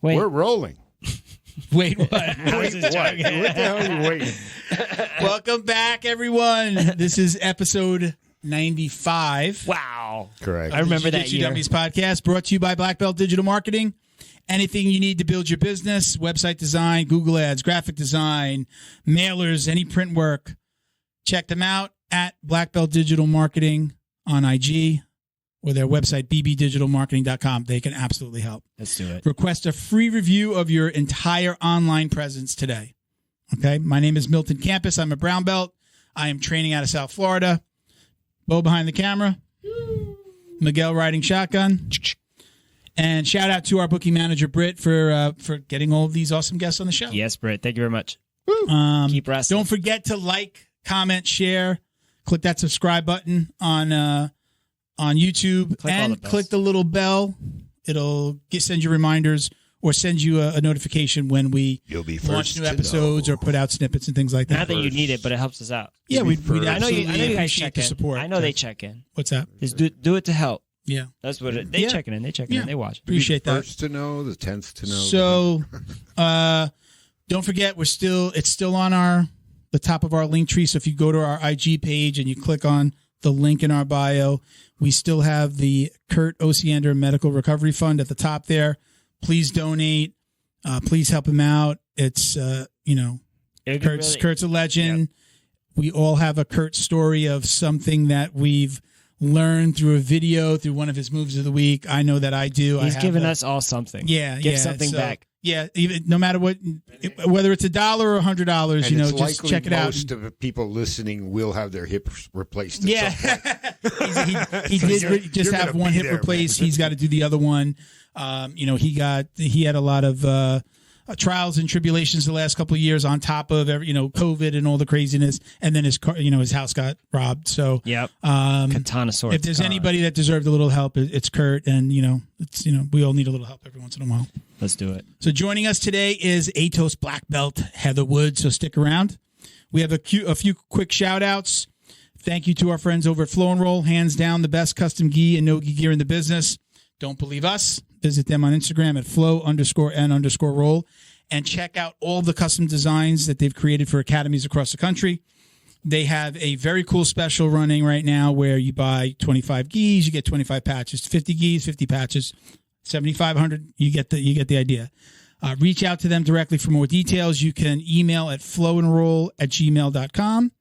Wait. We're rolling. Wait, what? What the hell are you waiting? Welcome back, everyone. This is episode 95. Wow. Correct. I remember that Jiu-Jitsu year. Dummies podcast, brought to you by Black Belt Digital Marketing. Anything you need to build your business, website design, Google Ads, graphic design, mailers, any print work, check them out at Black Belt Digital Marketing on IG or their website, bbdigitalmarketing.com. They can absolutely help. Let's do it. Request a free review of your entire online presence today. Okay, my name is Milton Campus. I'm a brown belt. I am training out of South Florida. Bo behind the camera. Miguel riding shotgun. And shout out to our booking manager, Britt, for getting all of these awesome guests on the show. Yes, Britt. Thank you very much. Keep wrestling. Don't forget to like, comment, share. Click that subscribe button on YouTube. Click the little bell. It'll send you reminders or send you a notification when we launch new episodes or put out snippets and things like that. Not that you need it, but it helps us out. Yeah, we I know you guys appreciate check the in. support. I know they check in. What's that? Just do it to help. Yeah. That's what it, they checking in. They checking in. They watch. Appreciate that. First to know, the 10th to know. So, don't forget, it's still on the top of our link tree. So if you go to our IG page and you click on the link in our bio, we still have the Kurt Osiander Medical Recovery Fund at the top there. Please donate. Please help him out. It's Kurt's a legend. Yep. We all have a Kurt story of something that we've learned through a video, through one of his moves of the week. I know that I do. He's given us all something. Yeah, give something back. Yeah, even no matter what, whether it's $1 or $100, just check it out. Most of the people listening will have their hips replaced. Yeah, he did just have one hip replaced. He's got to do the other one. He had a lot of trials and tribulations the last couple of years on top of COVID and all the craziness, and then his house got robbed. So yep, katana sword. If there's anybody that deserved a little help, it's Kurt, and we all need a little help every once in a while. Let's do it. So joining us today is ATOS black belt Heather Wood. So stick around. We have a few quick shout outs. Thank you to our friends over at Flow and Roll, hands down the best custom gi and Nogi gear in the business. Don't believe us? Visit them on Instagram at flow_n_roll and check out all the custom designs that they've created for academies across the country. They have a very cool special running right now where you buy 25 gis, you get 25 patches, 50 gis, 50 patches, 7,500. You get the idea. Reach out to them directly for more details. You can email at flowandroll@gmail.com.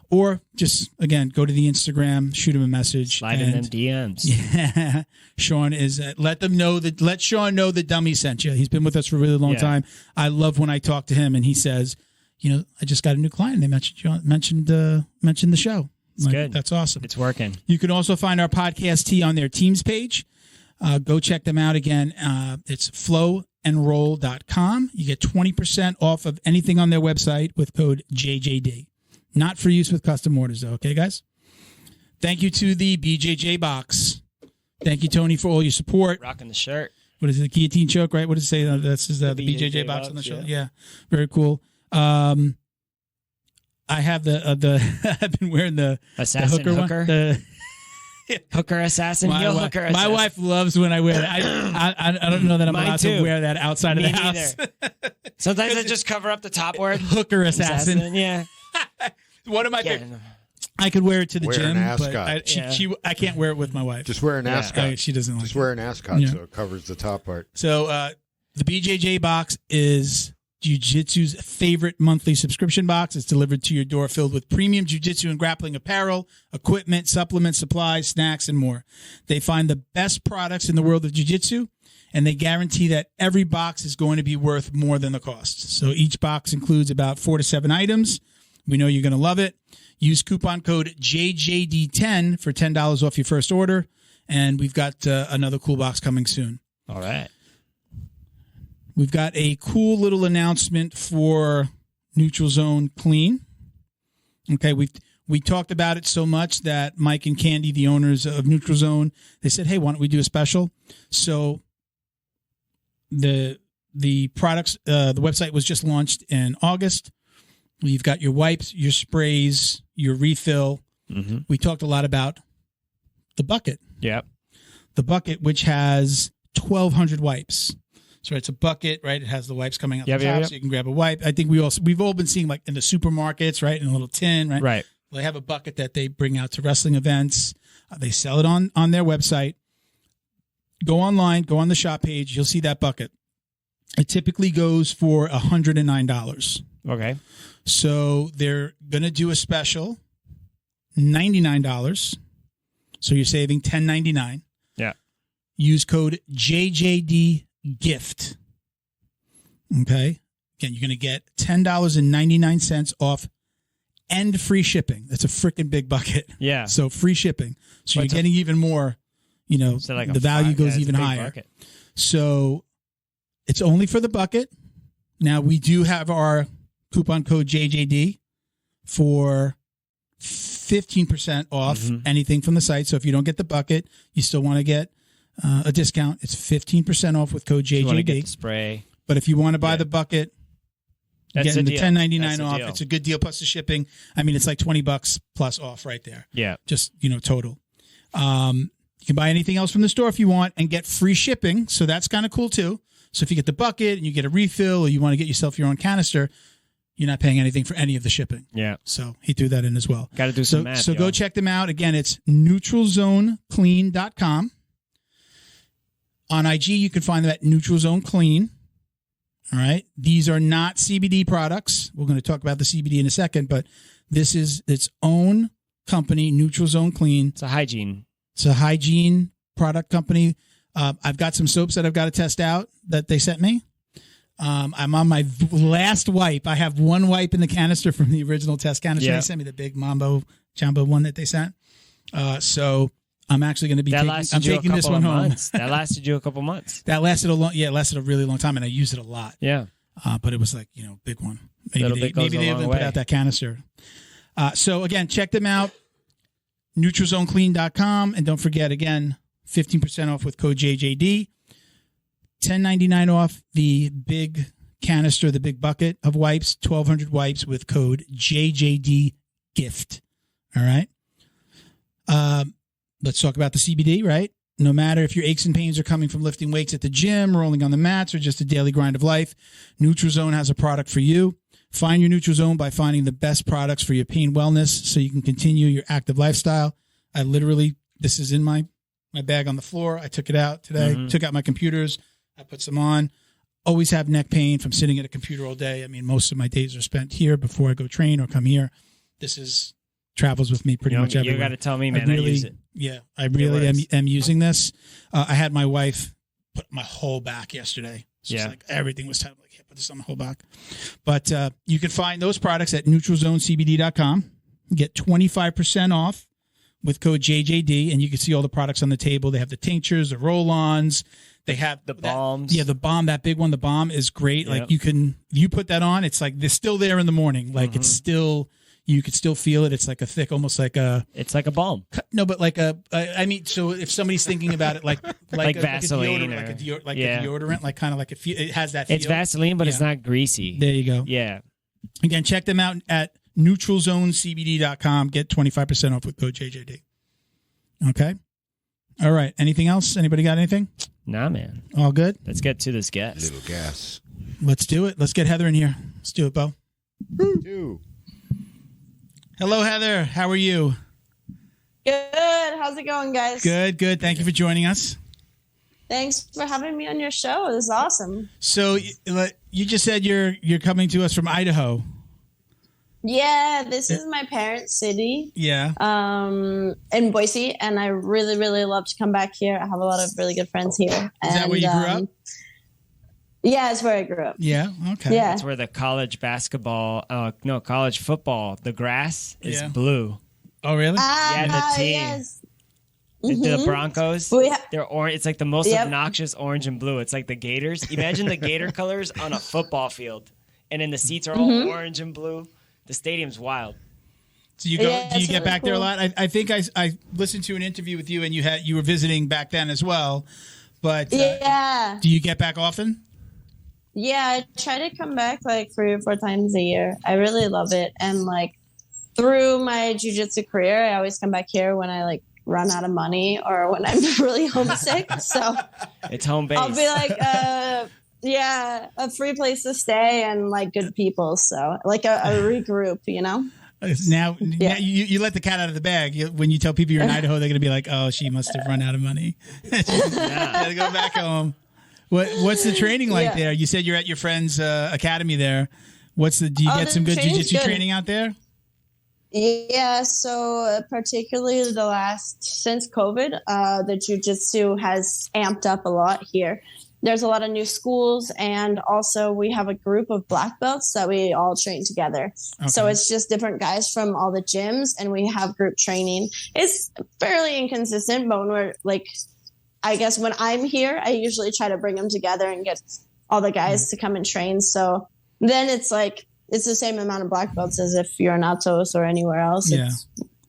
Or just, again, go to the Instagram, shoot him a message. Slide in them DMs. Yeah. Sean let Sean know that Dummy sent you. He's been with us for a really long time. I love when I talk to him and he says, I just got a new client. They mentioned the show. It's good. That's awesome. It's working. You can also find our podcast tee on their Teams page. Go check them out again. It's flowandroll.com. You get 20% off of anything on their website with code JJD. Not for use with custom orders, though. Okay, guys? Thank you to the BJJ box. Thank you, Tony, for all your support. Rocking the shirt. What is it? Guillotine choke, right? What does it say? This is the BJJ box on the show. Yeah. Very cool. I have I've been wearing the hooker one. Hooker assassin. Hooker assassin. My wife loves when I wear that. I don't know that I'm allowed to wear that outside of the house. Sometimes I just cover up the top word. Hooker assassin. Yeah. One of my I could wear it to the gym, but I can't wear it with my wife. Just wear an ascot. She doesn't like it. Just wear an ascot so it covers the top part. So the BJJ box is Jiu-Jitsu's favorite monthly subscription box. It's delivered to your door filled with premium jiu-jitsu and grappling apparel, equipment, supplements, supplies, snacks, and more. They find the best products in the world of jiu-jitsu, and they guarantee that every box is going to be worth more than the cost. So each box includes about 4 to 7 items. We know you're going to love it. Use coupon code JJD10 for $10 off your first order, and we've got another cool box coming soon. All right. We've got a cool little announcement for Neutral Zone Clean. Okay, we talked about it so much that Mike and Candy, the owners of Neutral Zone, they said, hey, why don't we do a special? So the products, the website was just launched in August. You've got your wipes, your sprays, your refill. Mm-hmm. We talked a lot about the bucket. Yep. The bucket, which has 1,200 wipes. So it's a bucket, right? It has the wipes coming out Yep, the top, yep. so you can grab a wipe. I think we've all been seeing like in the supermarkets, right, in a little tin, right? Right. They have a bucket that they bring out to wrestling events. They sell it on their website. Go online, go on the shop page. You'll see that bucket. It typically goes for $109. Okay. So they're going to do a special, $99. So you're saving $10.99. Yeah. Use code JJD GIFT. Okay. Again, you're going to get $10.99 off and free shipping. That's a freaking big bucket. Yeah. So free shipping. So What's you're getting even more, you know, So like the value goes it's a even big higher. bucket. So it's only for the bucket. Now we do have our coupon code JJD for 15% off anything from the site. So if you don't get the bucket, you still want to get a discount. It's 15% off with code You want to get JJD. the spray. But if you want to buy the bucket, That's getting the the deal. $10.99 That's the off, deal. it's a good deal plus the shipping. I mean, it's like $20 plus off right there. Yeah. Just, you know, total. You can buy anything else from the store if you want and get free shipping. So that's kind of cool too. So if you get the bucket and you get a refill or you want to get yourself your own canister, you're not paying anything for any of the shipping. Yeah. So he threw that in as well. Got to do some math. So go check them out. Again, it's neutralzoneclean.com. On IG, you can find them at Neutral Zone Clean. All right. These are not CBD products. We're going to talk about the CBD in a second, but this is its own company, Neutral Zone Clean. It's a hygiene. It's a hygiene product company. I've got some soaps that I've got to test out that they sent me. I'm on my last wipe. I have one wipe in the canister from the original test canister. Yeah. They sent me the big Mambo Jumbo one that they sent. So I'm actually going to be taking this one home. That lasted you a couple months. That lasted it lasted a really long time, and I used it a lot. Yeah. But it was like, you know, big one. Little bit goes Maybe a they long haven't put way. out that canister. So again, check them out. NeutralZoneClean.com. And don't forget, again, 15% off with code JJD. $10.99 off the big canister, the big bucket of wipes, 1,200 wipes with code JJD GIFT. All right. Let's talk about the CBD, right? No matter if your aches and pains are coming from lifting weights at the gym, rolling on the mats, or just a daily grind of life, NeutralZone has a product for you. Find your NeutralZone by finding the best products for your pain wellness so you can continue your active lifestyle. This is in my bag on the floor. I took it out today, took out my computers. I put some on. Always have neck pain from sitting at a computer all day. I mean, most of my days are spent here before I go train or come here. Travels with me pretty much everywhere. You got to tell me, man. I use it. Yeah, I really am using this. I had my wife put my whole back yesterday. So it's like everything was tight. I'm like, yeah, put this on my whole back. But you can find those products at neutralzonecbd.com. Get 25% off with code JJD, and you can see all the products on the table. They have the tinctures, the roll-ons. They have the bombs. The bomb, that big one. The bomb is great. Like you put that on, it's like they're still there in the morning. Like it's still. You could still feel it. It's like a thick, almost like a. It's like a balm. No, but like a. I mean, so if somebody's thinking about it, like Vaseline, a deodorant, like kind of like it has that. It's feel. Vaseline, but it's not greasy. There you go. Yeah. Again, check them out at neutralzonecbd.com. Get 25% off with code JJD. Okay. All right. Anything else? Anybody got anything? Nah, man. All good. Let's get to this guest. Little gas. Let's do it. Let's get Heather in here. Let's do it, Bo. Two. Hello, Heather. How are you? Good. How's it going, guys? Good, good. Thank you for joining us. Thanks for having me on your show. This is awesome. So you just said you're coming to us from Idaho. Yeah, this is my parents' city. Yeah. In Boise, and I really, really love to come back here. I have a lot of really good friends here. Is that where you grew up? Yeah, it's where I grew up. Yeah. Okay. Yeah. That's where the college college football, the grass is blue. Oh, really? Yeah, the team. Yes. The Broncos, they're orange. It's like the most obnoxious orange and blue. It's like the Gators. Imagine the Gator colors on a football field, and then the seats are all orange and blue. The stadium's wild. So you go? Do you get back there a lot? I think I listened to an interview with you, and you were visiting back then as well. But do you get back often? Yeah, I try to come back like 3 or 4 times a year. I really love it, and like through my jiu-jitsu career, I always come back here when I like run out of money or when I'm really homesick. So it's home base. I'll be like, Yeah, a free place to stay and like good people. So like a regroup, you know. Now you let the cat out of the bag. When you tell people you're in Idaho, they're going to be like, "Oh, she must have run out of money. Gotta go back home." What's the training like there? You said you're at your friend's academy there. Do you get some good jiu-jitsu training out there? Yeah, so particularly since COVID, the jiu-jitsu has amped up a lot here. There's a lot of new schools, and also we have a group of black belts that we all train together. Okay. So it's just different guys from all the gyms, and we have group training. It's fairly inconsistent, but when we're like, I guess when I'm here, I usually try to bring them together and get all the guys to come and train. So then it's like, it's the same amount of black belts as if you're in ATOS or anywhere else. Yeah.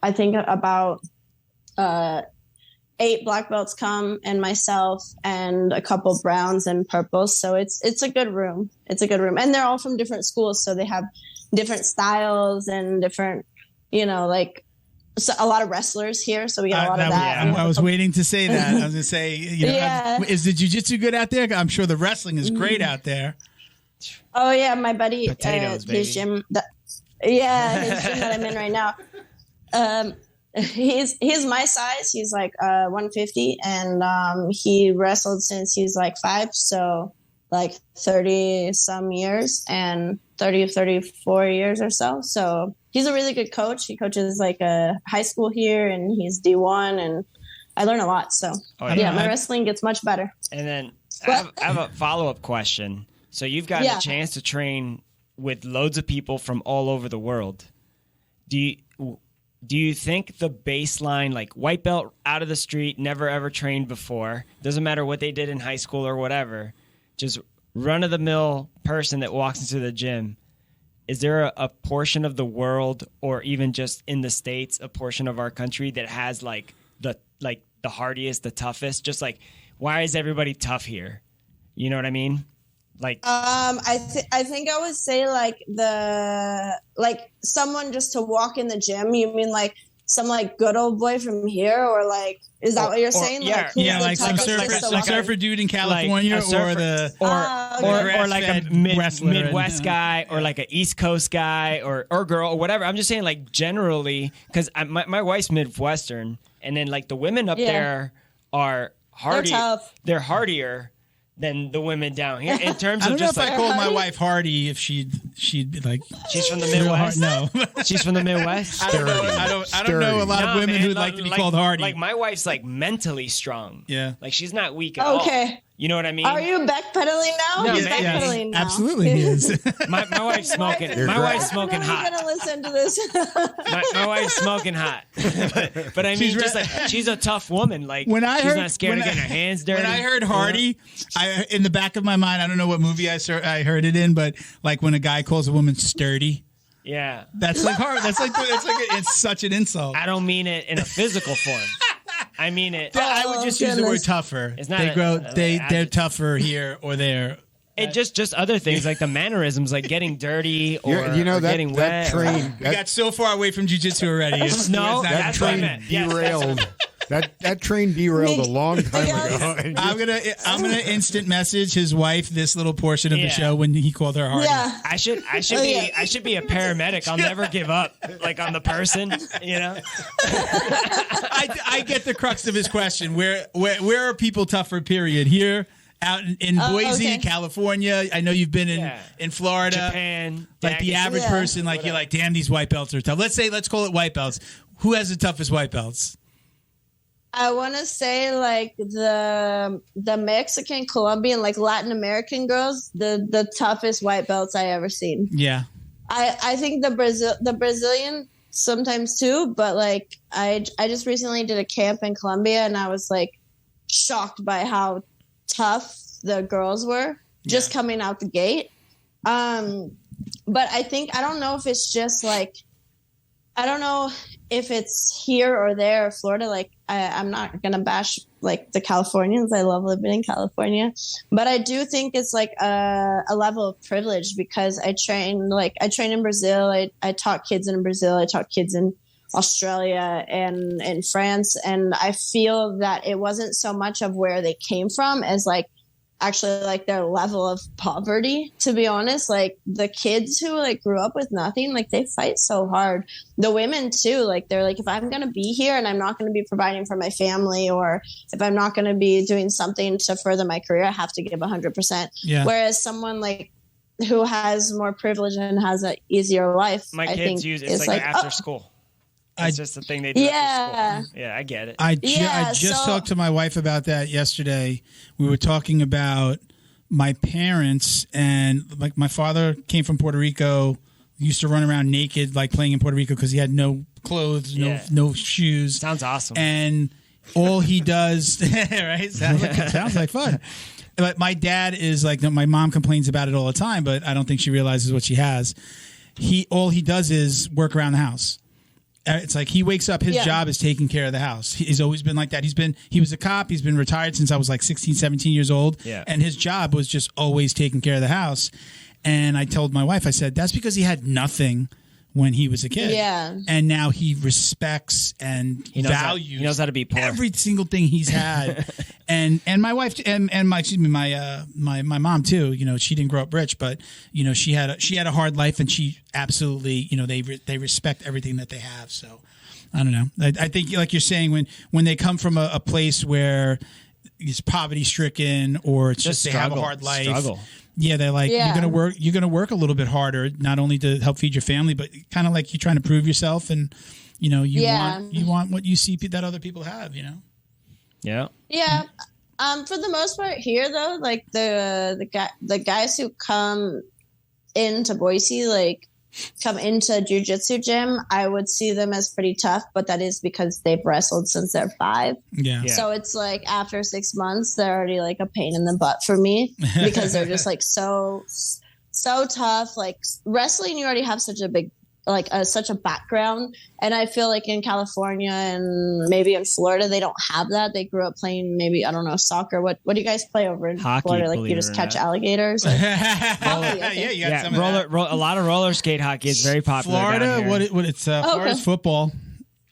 I think about 8 black belts come, and myself and a couple browns and purples. So it's a good room. It's a good room. And they're all from different schools. So they have different styles and different, like a lot of wrestlers here. So we got a lot of that. I was waiting to say that. I was going to say, is the jiu-jitsu good out there? I'm sure the wrestling is great out there. Oh yeah. My buddy, Potatoes, his gym, his gym that I'm in right now. He's my size. He's like 150, and he wrestled since he's like 5, so like 30 some years, and 34 years or so. So he's a really good coach. He coaches like a high school here, and he's D1, and I learn a lot. So my wrestling gets much better. And then I have a follow-up question. So you've gotten a chance to train with loads of people from all over the world. Do you think the baseline, like white belt out of the street, never ever trained before, doesn't matter what they did in high school or whatever, just run-of-the-mill person that walks into the gym, is there a portion of the world, or even just in the States, a portion of our country that has like the hardiest, the toughest? Just like, why is everybody tough here? You know what I mean? Like, I think I would say like someone just to walk in the gym. You mean like some like good old boy from here, or like, is that what you're saying? Like some surfer dude in California, or like a Midwest guy, or like a East Coast guy, or girl, or whatever. I'm just saying, like, generally, because my wife's Midwestern, and then like the women up there are hardy. They're hardier than the women down here in terms of just like. I called my wife Hardy, if she'd be like. She's from the Midwest. No, she's from the Midwest. I don't know a lot of women who'd like to be called Hardy. Like my wife's like mentally strong. Yeah, like she's not weak at all. Okay. You know what I mean? Are you backpedaling now? No, he's backpedaling now. Absolutely, he is. My wife's smoking. My wife's smoking hot. I'm gonna listen to this. my wife's smoking hot. but I mean, just like she's a tough woman. Like she's not scared of getting her hands dirty. When I heard Hardy, in the back of my mind, I don't know what movie I heard it in, but like when a guy calls a woman sturdy. Yeah, that's like hard. It's such an insult. I don't mean it in a physical form. I mean it. I would just use the word tougher. It's not they're tougher here or there. It just other things like the mannerisms, like getting dirty or getting wet. We got so far away from jiu-jitsu already. That train derailed. That train derailed a long time ago. I'm gonna instant message his wife this little portion of the show when he called her Hardy. Yeah. I should be a paramedic. I'll never give up, like on the person, you know. I get the crux of his question. Where are people tougher? Period. Here. Out in Boise, California. I know you've been in Florida. Japan. Like the average person, like you're like, damn, these white belts are tough. Let's call it white belts. Who has the toughest white belts? I want to say like the Mexican, Colombian, like Latin American girls, the toughest white belts I ever seen. Yeah. I think the Brazilian sometimes too, but like I just recently did a camp in Colombia, and I was like shocked by how tough the girls were just coming out the gate. But I don't know if it's just like, I don't know if it's here or there or Florida. Like I'm not going to bash like the Californians. I love living in California, but I do think it's like a level of privilege, because I train in Brazil. I taught kids in Brazil. I taught kids in Australia and in France. And I feel that it wasn't so much of where they came from as like actually like their level of poverty, to be honest. Like the kids who like grew up with nothing, like they fight so hard. The women too, like they're like, if I'm going to be here and I'm not going to be providing for my family, or if I'm not going to be doing something to further my career, I have to give 100%. Yeah. Whereas someone like who has more privilege and has an easier life, my I kids think use it's like after school. It's just the thing they do after school. Yeah, I get it. I just talked to my wife about that yesterday. We were talking about my parents, and like my father came from Puerto Rico, used to run around naked, like playing in Puerto Rico because he had no clothes, no shoes. Sounds awesome. And all he does, right? Sounds like fun. But my dad is like, my mom complains about it all the time, but I don't think she realizes what she has. All he does is work around the house. It's like he wakes up, his job is taking care of the house. He's always been like that. He was a cop. He's been retired since I was like 16, 17 years old. Yeah. And his job was just always taking care of the house. And I told my wife, I said, that's because he had nothing when he was a kid. Yeah. And now he respects and values. He knows how to be poor. Every single thing he's had. and my wife and my mom too, you know, she didn't grow up rich, but you know, she had a hard life, and she absolutely, you know, they respect everything that they have. So I don't know. I think like you're saying, when they come from a place where it's poverty stricken, or it's just they have a hard life. Yeah, they're like, you're gonna work a little bit harder, not only to help feed your family, but kind of like you're trying to prove yourself, and you know, you want what you see that other people have, you know. Yeah. Yeah. For the most part here though, like the guys who come into Boise, like come into jiu-jitsu gym, I would see them as pretty tough, but that is because they've wrestled since they're 5. Yeah. So it's like after 6 months, they're already like a pain in the butt for me because they're just like so tough. Like wrestling, you already have such a big, like such a background. And I feel like in California and maybe in Florida, they don't have that. They grew up playing maybe, I don't know, soccer. What do you guys play over in hockey, Florida? Like you just catch alligators? Or? A lot of roller skate hockey is very popular. Florida, Florida's football.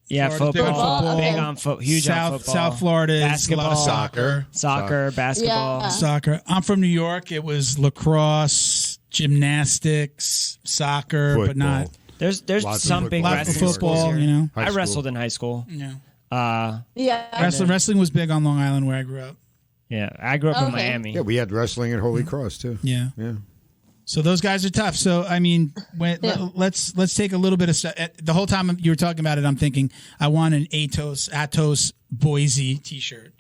Yeah, football. Big on huge on football. South Florida basketball, is a lot of soccer, basketball. Yeah. Soccer. I'm from New York. It was lacrosse, gymnastics, soccer, football. But not. There's some big wrestling football, you know. I wrestled in high school. Yeah. Yeah. Wrestling was big on Long Island where I grew up. Yeah, I grew up in Miami. Yeah, we had wrestling at Holy Cross too. Yeah. Yeah. So those guys are tough. So I mean, let's take a little bit of the whole time you were talking about it. I'm thinking I want an ATOS Boise T-shirt,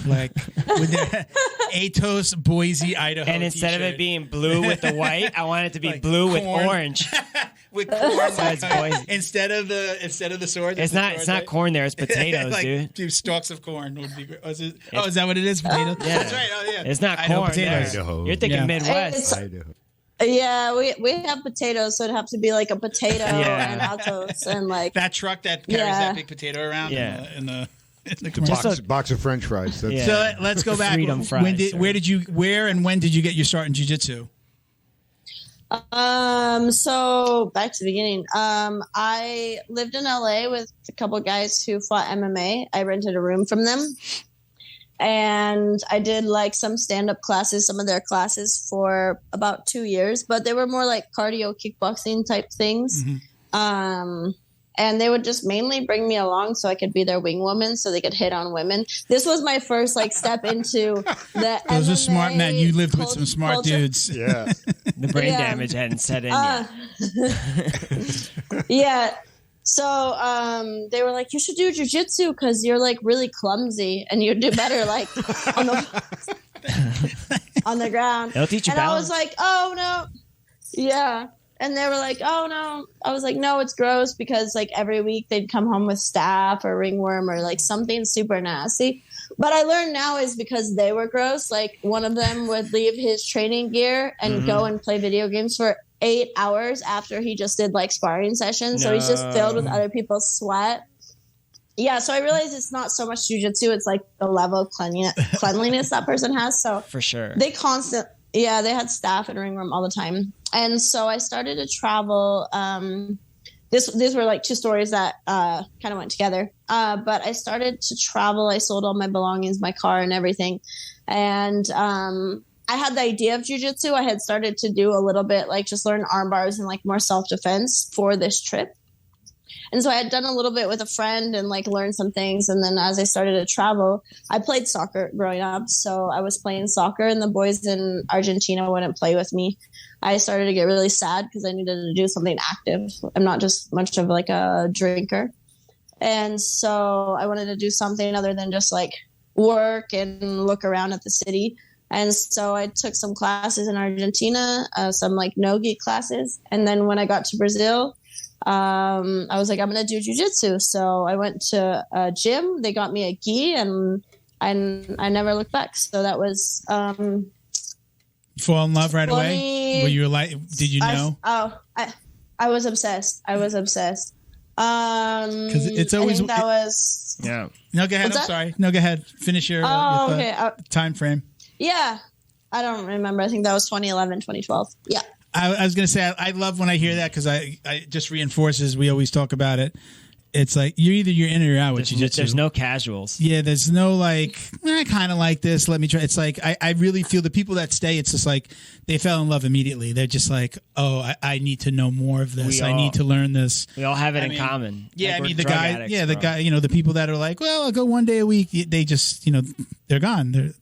like with the ATOS Boise Idaho. And instead t-shirt. of it being blue with the white, I want it to be like blue with corn. orange. With corn, Boise. instead of the sword. It's not corn there. It's potatoes, like dude. 2 stalks of corn would be great. Is that what it is? Potatoes. Yeah. That's right. Oh yeah. It's not Idaho corn. potatoes. Idaho. You're thinking Midwest. Idaho. Yeah, we have potatoes, so it'd have to be like a potato and ATOS and like that truck that carries that big potato around in the box of French fries. So let's go back. Freedom fries. Where and when did you get your start in jiu-jitsu? So back to the beginning. I lived in LA with a couple of guys who fought MMA. I rented a room from them. And I did like some stand-up classes, some of their classes for about 2 years, but they were more like cardio kickboxing type things. Mm-hmm. And they would just mainly bring me along so I could be their wing woman so they could hit on women. This was my first like step into the Those MMA are smart men. You lived with some smart dudes. Yeah. The brain damage hadn't set in yet. Yeah. So they were like, you should do jiu-jitsu because you're like really clumsy and you do better like on the ground. They'll teach you balance. I was like, oh no. Yeah. And they were like, oh no. I was like, no, it's gross because like every week they'd come home with staph or ringworm or like something super nasty. But I learned now is because they were gross. Like one of them would leave his training gear and go and play video games for 8 hours after he just did like sparring sessions. So he's just filled with other people's sweat. Yeah, so I realized it's not so much jiu-jitsu, it's like the level of cleanliness that person has. So for sure. They they had staph and ringworm all the time. And so I started to travel. These were like 2 stories that kind of went together. But I started to travel. I sold all my belongings, my car and everything. And I had the idea of jiu-jitsu. I had started to do a little bit, like just learn arm bars and like more self-defense for this trip. And so I had done a little bit with a friend and like learned some things. And then as I started to travel, I played soccer growing up. So I was playing soccer and the boys in Argentina wouldn't play with me. I started to get really sad because I needed to do something active. I'm not just much of like a drinker. And so I wanted to do something other than just like work and look around at the city. And so I took some classes in Argentina, some like Nogi classes. And then when I got to Brazil, I was like, I'm going to do jiu-jitsu. So I went to a gym. They got me a gi and I never looked back. So that was... you fall in love right away? Were you like, did you know? I was obsessed. Because it's always... I think that was... Yeah. No, go ahead. I'm sorry. No, go ahead. Finish your time frame. Yeah. I don't remember. I think that was 2011, 2012. Yeah. I was going to say, I love when I hear that because I just reinforces, we always talk about it. It's like, you're in or you're out with jiu-jitsu. There's no casuals. Yeah, there's no like, I kind of like this. Let me try. It's like, I really feel the people that stay, it's just like, they fell in love immediately. They're just like, oh, I need to know more of this. I need to learn this. We all have it in common. Yeah, like the guy, addicts, the guy, the people that are like, well, I'll go one day a week. They just, they're gone. They're,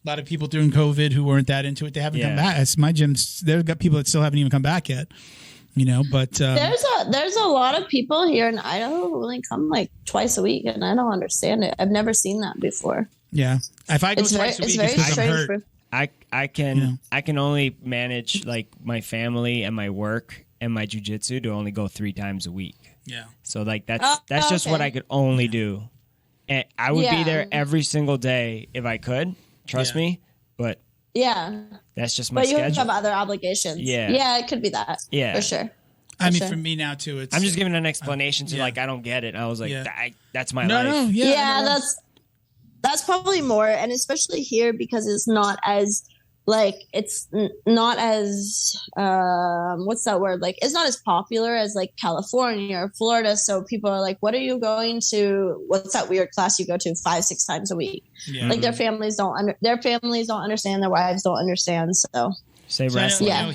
a lot of people during COVID who weren't that into it, they haven't come back. It's my gyms. They've got people that still haven't even come back yet. But there's a lot of people here in Idaho who only come like twice a week, and I don't understand it. I've never seen that before. Yeah, if I go twice a week, it's because I'm hurt. I can only manage like my family and my work and my jiu-jitsu to only go 3 times a week. Yeah. So like that's just what I could only do, and I would be there every single day if I could. Trust me, but that's just my schedule. But you have other obligations. Yeah, it could be that. Yeah, for sure. For me now too, I'm just giving an explanation to like I don't get it. I was like, that's my No, life. that's probably more, and especially here because it's not as what's that word? Like it's not as popular as like California or Florida. So people are like, what are you going to? What's that weird class you go to 5-6 times a week? Yeah. Like their families don't understand. Their wives don't understand. So say wrestling.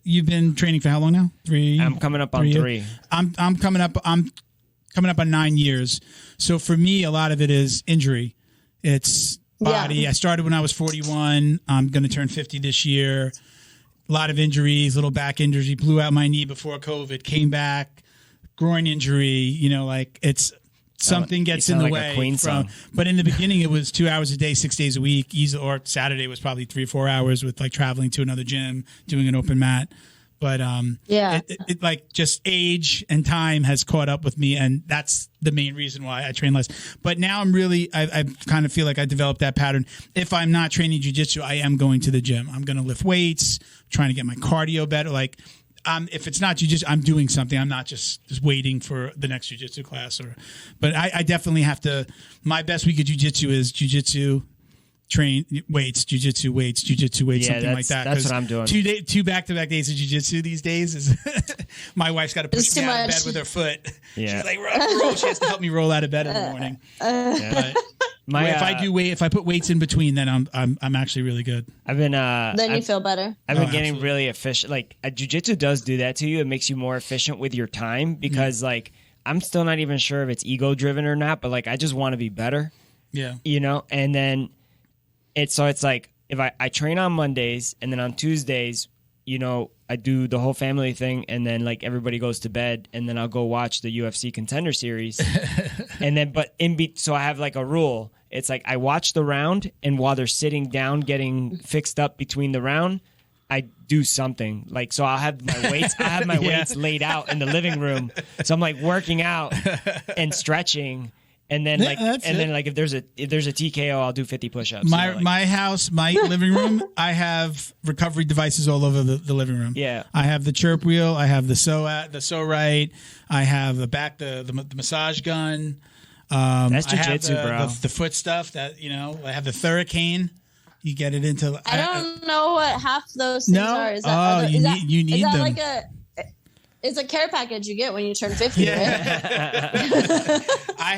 You've been training for how long now? 3. I'm coming up on 3. I'm coming up on 9 years. So for me, a lot of it is injury. It's body. I started when I was 41. I'm going to turn 50 this year. A lot of injuries, little back injury. Blew out my knee before COVID. Came back. Groin injury. It's something gets in the way. But in the beginning, it was 2 hours a day, 6 days a week. Or Saturday was probably 3 or 4 hours with like traveling to another gym, doing an open mat. But it like just age and time has caught up with me, and that's the main reason why I train less. But now I kind of feel like I developed that pattern. If I'm not training jiu-jitsu, I am going to the gym. I'm going to lift weights, trying to get my cardio better. Like if it's not jiu-jitsu, I'm doing something. I'm not just waiting for the next jiu-jitsu class. But I definitely have to. My best week of jiu-jitsu is jiu-jitsu. Train weights, jiu-jitsu weights, something like that. That's what I'm doing. 2 back-to-back days of jiu-jitsu these days is my wife's got to push me out of bed with her foot. Yeah. She's like, roll. She has to help me roll out of bed in the morning. If I put weights in between, then I'm actually really good. Then you feel better. I've been getting really efficient. Like jiu-jitsu does do that to you. It makes you more efficient with your time because like I'm still not even sure if it's ego driven or not, but like I just want to be better. Yeah. And then it's like if I train on Mondays and then on Tuesdays, I do the whole family thing and then like everybody goes to bed and then I'll go watch the UFC Contender Series. And then so I have like a rule. It's like I watch the round and while they're sitting down getting fixed up between the round, I do something. Like so I'll have my weights weights laid out in the living room. So I'm like working out and stretching. And then if there's a TKO, I'll do 50 push-ups. My house, my living room, I have recovery devices all over the living room. Yeah, I have the chirp wheel, I have the right, I have the massage gun. That's jiu-jitsu, bro. The foot stuff that I have the Thurricane. You get it into. I don't know what half those things are. Is that, you need them. Like It's a care package you get when you turn 50, right? I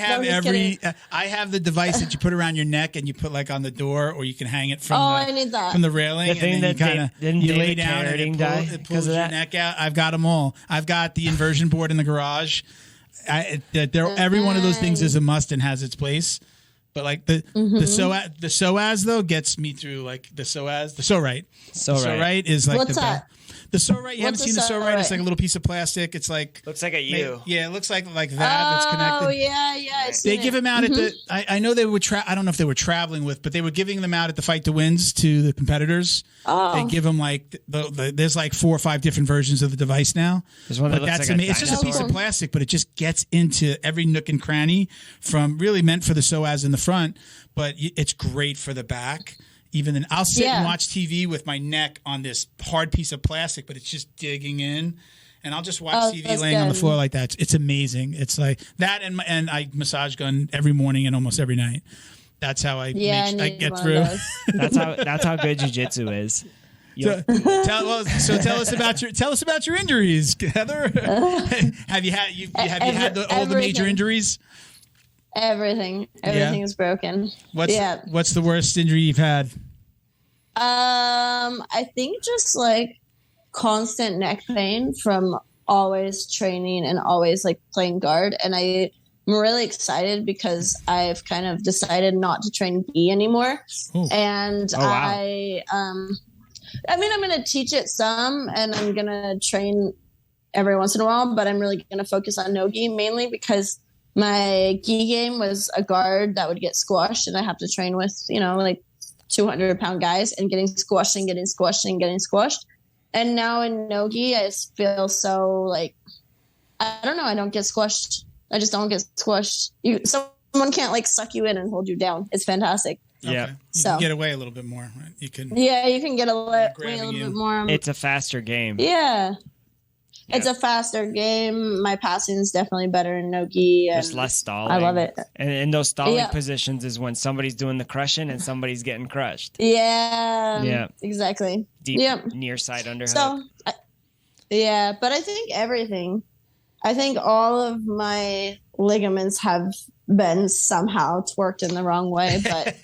have the device that you put around your neck and you put like on the door, or you can hang it from I need that. from the railing. The thing and then you lay down and it pulls your that? neck out. I've got them all. I've got the inversion board in the garage. Every one of those things is a must and has its place. But like the psoas though gets me through, like the pso-right. Pso-right is like what's that? The pso-right, you haven't seen the pso-right? It's like a little piece of plastic. It's like looks like a U. Yeah, it looks like that. That's connected. Oh yeah. They give them out at the. I know they would. I don't know if they were traveling with, but they were giving them out at the Fight to Wins to the competitors. Oh. They give them like there's like 4 or 5 different versions of the device now. There's one that looks like it's just a piece of plastic, but it just gets into every nook and cranny. From really meant for the psoas in the front, but it's great for the back. Even then, I'll sit and watch TV with my neck on this hard piece of plastic, but it's just digging in, and I'll just watch TV laying on the floor like that. It's amazing. It's like that, and I massage gun every morning and almost every night. That's how I get through. That's how good jiu-jitsu is. So tell us about your injuries, Heather. Have you had all the major injuries? Everything is broken. What's the worst injury you've had? I think just like constant neck pain from always training and always like playing guard. And I'm really excited because I've kind of decided not to train gi anymore. Ooh. And wow. I'm going to teach it some, and I'm going to train every once in a while, but I'm really going to focus on Nogi mainly because my gi game was a guard that would get squashed, and I have to train with, like 200-pound guys and getting squashed and getting squashed and getting squashed. And now in Nogi, I just feel so like, I don't know, I don't get squashed. I just don't get squashed. Someone can't like suck you in and hold you down. It's fantastic. Yeah. Okay. You can get away a little bit more, right? You can get away a little bit more. It's a faster game. Yeah. It's a faster game. My passing is definitely better in Nogi. There's less stalling. I love it. And in those stalling positions is when somebody's doing the crushing and somebody's getting crushed. Yeah. Exactly. Deep near side underhook. So, but I think everything. I think all of my ligaments have been somehow twerked in the wrong way, but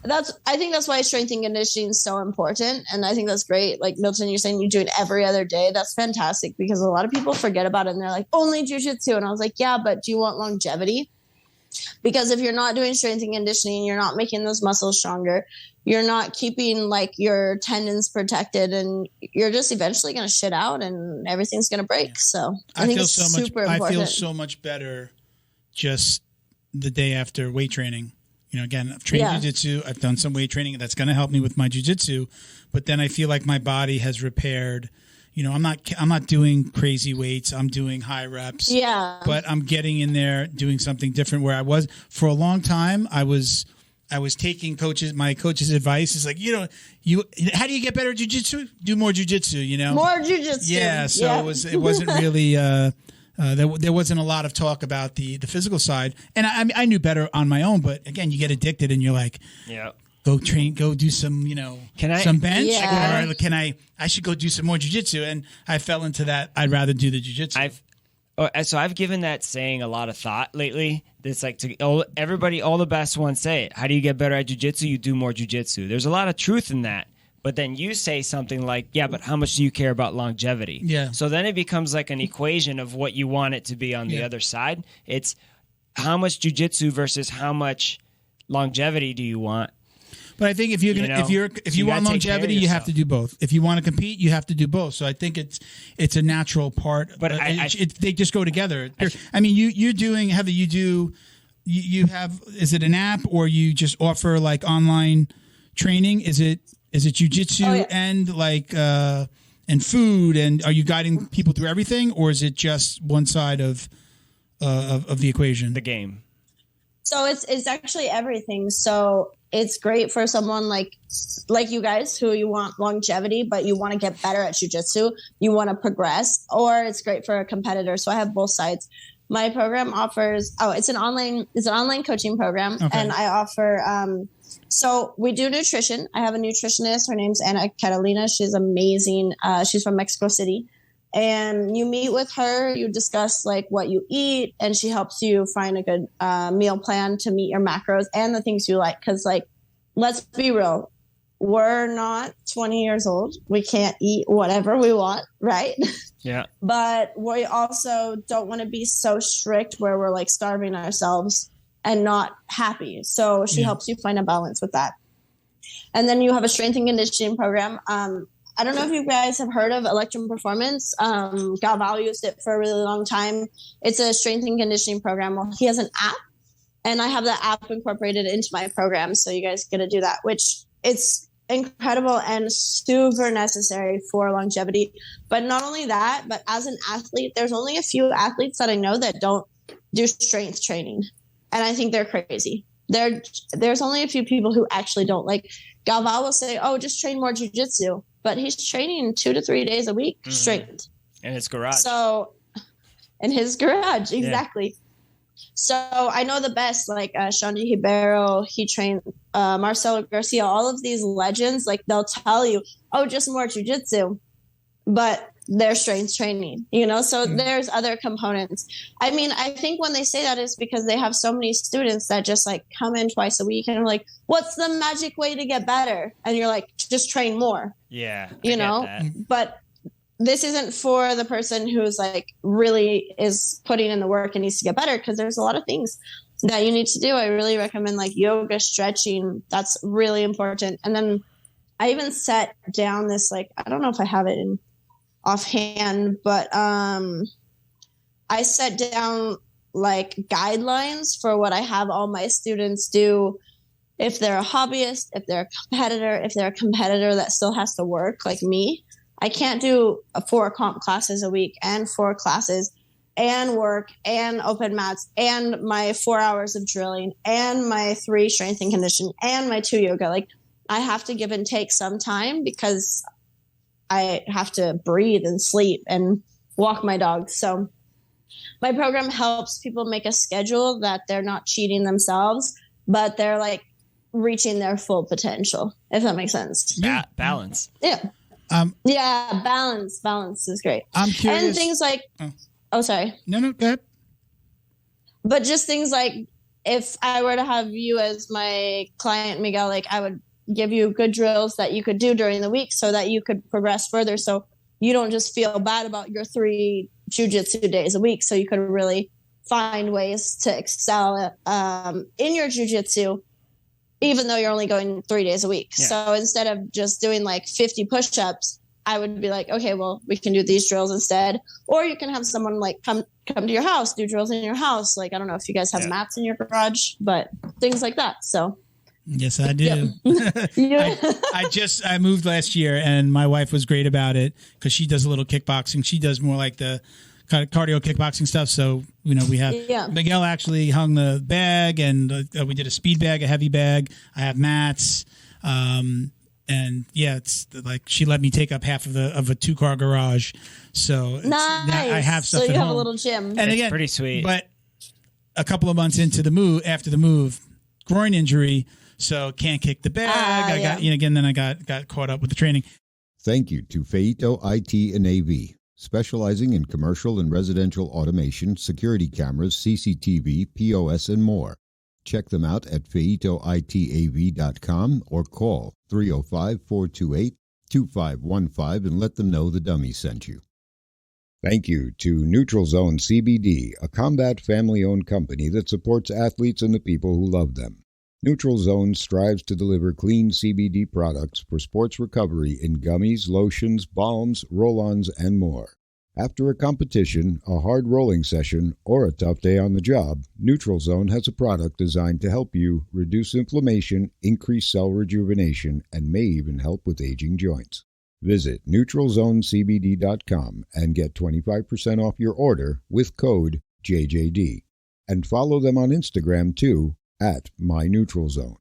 I think that's why strength and conditioning is so important. And I think that's great. Like Milton, you're saying you do it every other day. That's fantastic because a lot of people forget about it and they're like, only jiu-jitsu. And I was like, yeah, but do you want longevity? Because if you're not doing strength and conditioning, you're not making those muscles stronger. You're not keeping like your tendons protected, and you're just eventually going to shit out and everything's going to break. So I think it's super important. I feel so much better just the day after weight training. Again, I've trained jiu-jitsu. I've done some weight training. That's going to help me with my jiu-jitsu. But then I feel like my body has repaired. I'm not doing crazy weights. I'm doing high reps. Yeah. But I'm getting in there doing something different. Where I was for a long time, I was taking my coach's advice. Is like, how do you get better at jiu-jitsu? Do more jiu-jitsu. More jiu-jitsu. Yeah. So it wasn't really. There wasn't a lot of talk about the physical side, and I knew better on my own. But again, you get addicted, and you're like, go train, go do some, some bench, or can I should go do some more jiu-jitsu, and I fell into that. I'd rather do the jiu-jitsu. I've given that saying a lot of thought lately. It's like everybody, all the best ones say it. How do you get better at jiu-jitsu? You do more jiu-jitsu. There's a lot of truth in that. But then you say something like, but how much do you care about longevity? Yeah. So then it becomes like an equation of what you want it to be on the other side. It's how much jiu-jitsu versus how much longevity do you want? But I think if you want longevity, you have to do both. If you want to compete, you have to do both. So I think it's a natural part. But they just go together. You're doing, Heather, you have, is it an app or you just offer like online training? Is it jiu-jitsu and like and food, and are you guiding people through everything, or is it just one side of the equation? The game. So it's actually everything. So it's great for someone like you guys who you want longevity, but you want to get better at jiu-jitsu, you want to progress, or it's great for a competitor. So I have both sides. My program offers it's an online coaching program, and I offer so we do nutrition. I have a nutritionist. Her name's Anna Catalina. She's amazing. She's from Mexico City. and you meet with her, you discuss like what you eat, and she helps you find a good meal plan to meet your macros and the things you like. Because like, let's be real, we're not 20 years old. We can't eat whatever we want, right? Yeah. But we also don't want to be so strict where we're like starving ourselves and not happy. So she helps you find a balance with that. And then you have a strength and conditioning program. I don't know if you guys have heard of Electrum Performance. Galval used it for a really long time. It's a strength and conditioning program. Well, he has an app, and I have that app incorporated into my program. So you guys get to do that, which it's incredible and super necessary for longevity. But not only that, but as an athlete, there's only a few athletes that I know that don't do strength training. And I think they're crazy. There's only a few people who actually don't. Like Galval will say, oh, just train more jiu-jitsu. But he's training 2 to 3 days a week straight. In his garage. So, in his garage, exactly. Yeah. So, I know the best, like Shandy Ribeiro, he trained Marcelo Garcia, all of these legends, like they'll tell you, oh, just more jiu-jitsu. But they're strength training, you know? So, there's other components. I mean, I think when they say that is because they have so many students that just like come in twice a week and are like, what's the magic way to get better? And you're like, just train more. Yeah. You know, but this isn't for the person who's like really is putting in the work and needs to get better, because there's a lot of things that you need to do. I really recommend like yoga, stretching. That's really important. And then I even set down this, like, I don't know if I have it in offhand, but I set down like guidelines for what I have all my students do. If they're a hobbyist, if they're a competitor that still has to work like me, I can't do 4 comp classes a week and 4 classes and work and open mats and my 4 hours of drilling and my 3 strength and conditioning and my 2 yoga. Like I have to give and take some time because I have to breathe and sleep and walk my dog. So my program helps people make a schedule that they're not cheating themselves, but they're like reaching their full potential, if that makes sense. Balance. Yeah. Balance is great. I'm curious. And things like, sorry. No, go ahead. But just things like, if I were to have you as my client, Miguel, like I would give you good drills that you could do during the week so that you could progress further. So you don't just feel bad about your 3 jiu-jitsu days a week. So you could really find ways to excel in your jiu-jitsu, even though you're only going 3 days a week. Yeah. So instead of just doing like 50 push-ups, I would be like, okay, well, we can do these drills instead. Or you can have someone like come to your house, do drills in your house. Like, I don't know if you guys have mats in your garage, but things like that. So. Yes, I do. I moved last year, and my wife was great about it because she does a little kickboxing. She does more like the kind of cardio kickboxing stuff. So, you know, we have Miguel actually hung the bag, and we did a speed bag, a heavy bag. I have mats. And yeah, it's like she let me take up half of a 2-car garage. So nice. I have stuff so you at have home. A little gym. And again, pretty sweet. But a couple of months into the move, after the move, groin injury, so can't kick the bag. I got caught up with the training. Thank you to Feito IT and AV, specializing in commercial and residential automation, security cameras, CCTV, POS, and more. Check them out at feitoitav.com or call 305-428-2515 and let them know the dummy sent you. Thank you to Neutral Zone CBD, a combat family-owned company that supports athletes and the people who love them. Neutral Zone strives to deliver clean CBD products for sports recovery in gummies, lotions, balms, roll-ons, and more. After a competition, a hard rolling session, or a tough day on the job, Neutral Zone has a product designed to help you reduce inflammation, increase cell rejuvenation, and may even help with aging joints. Visit NeutralZoneCBD.com and get 25% off your order with code JJD. And follow them on Instagram too, at MyNeutralZone.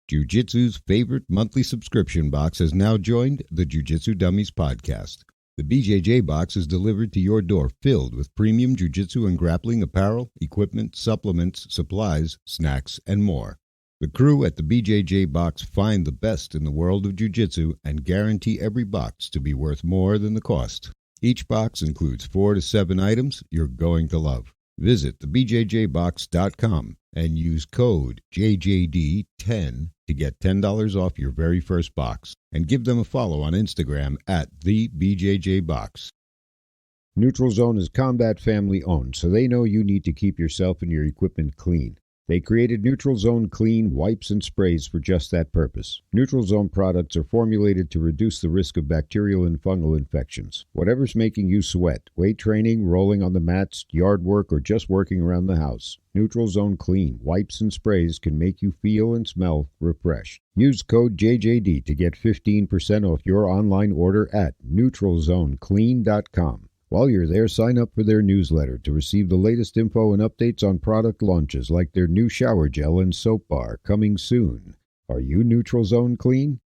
Jiu-Jitsu's favorite monthly subscription box has now joined the Jiu-Jitsu Dummies podcast. The BJJ box is delivered to your door filled with premium jiu-jitsu and grappling apparel, equipment, supplements, supplies, snacks, and more. The crew at the BJJ box find the best in the world of jiu-jitsu and guarantee every box to be worth more than the cost. Each box includes 4 to 7 items you're going to love. Visit thebjjbox.com and use code JJD10 to get $10 off your very first box. And give them a follow on Instagram at thebjjbox. Neutral Zone is combat family owned, so they know you need to keep yourself and your equipment clean. They created Neutral Zone Clean wipes and sprays for just that purpose. Neutral Zone products are formulated to reduce the risk of bacterial and fungal infections. Whatever's making you sweat, weight training, rolling on the mats, yard work, or just working around the house, Neutral Zone Clean wipes and sprays can make you feel and smell refreshed. Use code JJD to get 15% off your online order at neutralzoneclean.com. While you're there, sign up for their newsletter to receive the latest info and updates on product launches like their new shower gel and soap bar coming soon. Are you Neutral Zone Clean?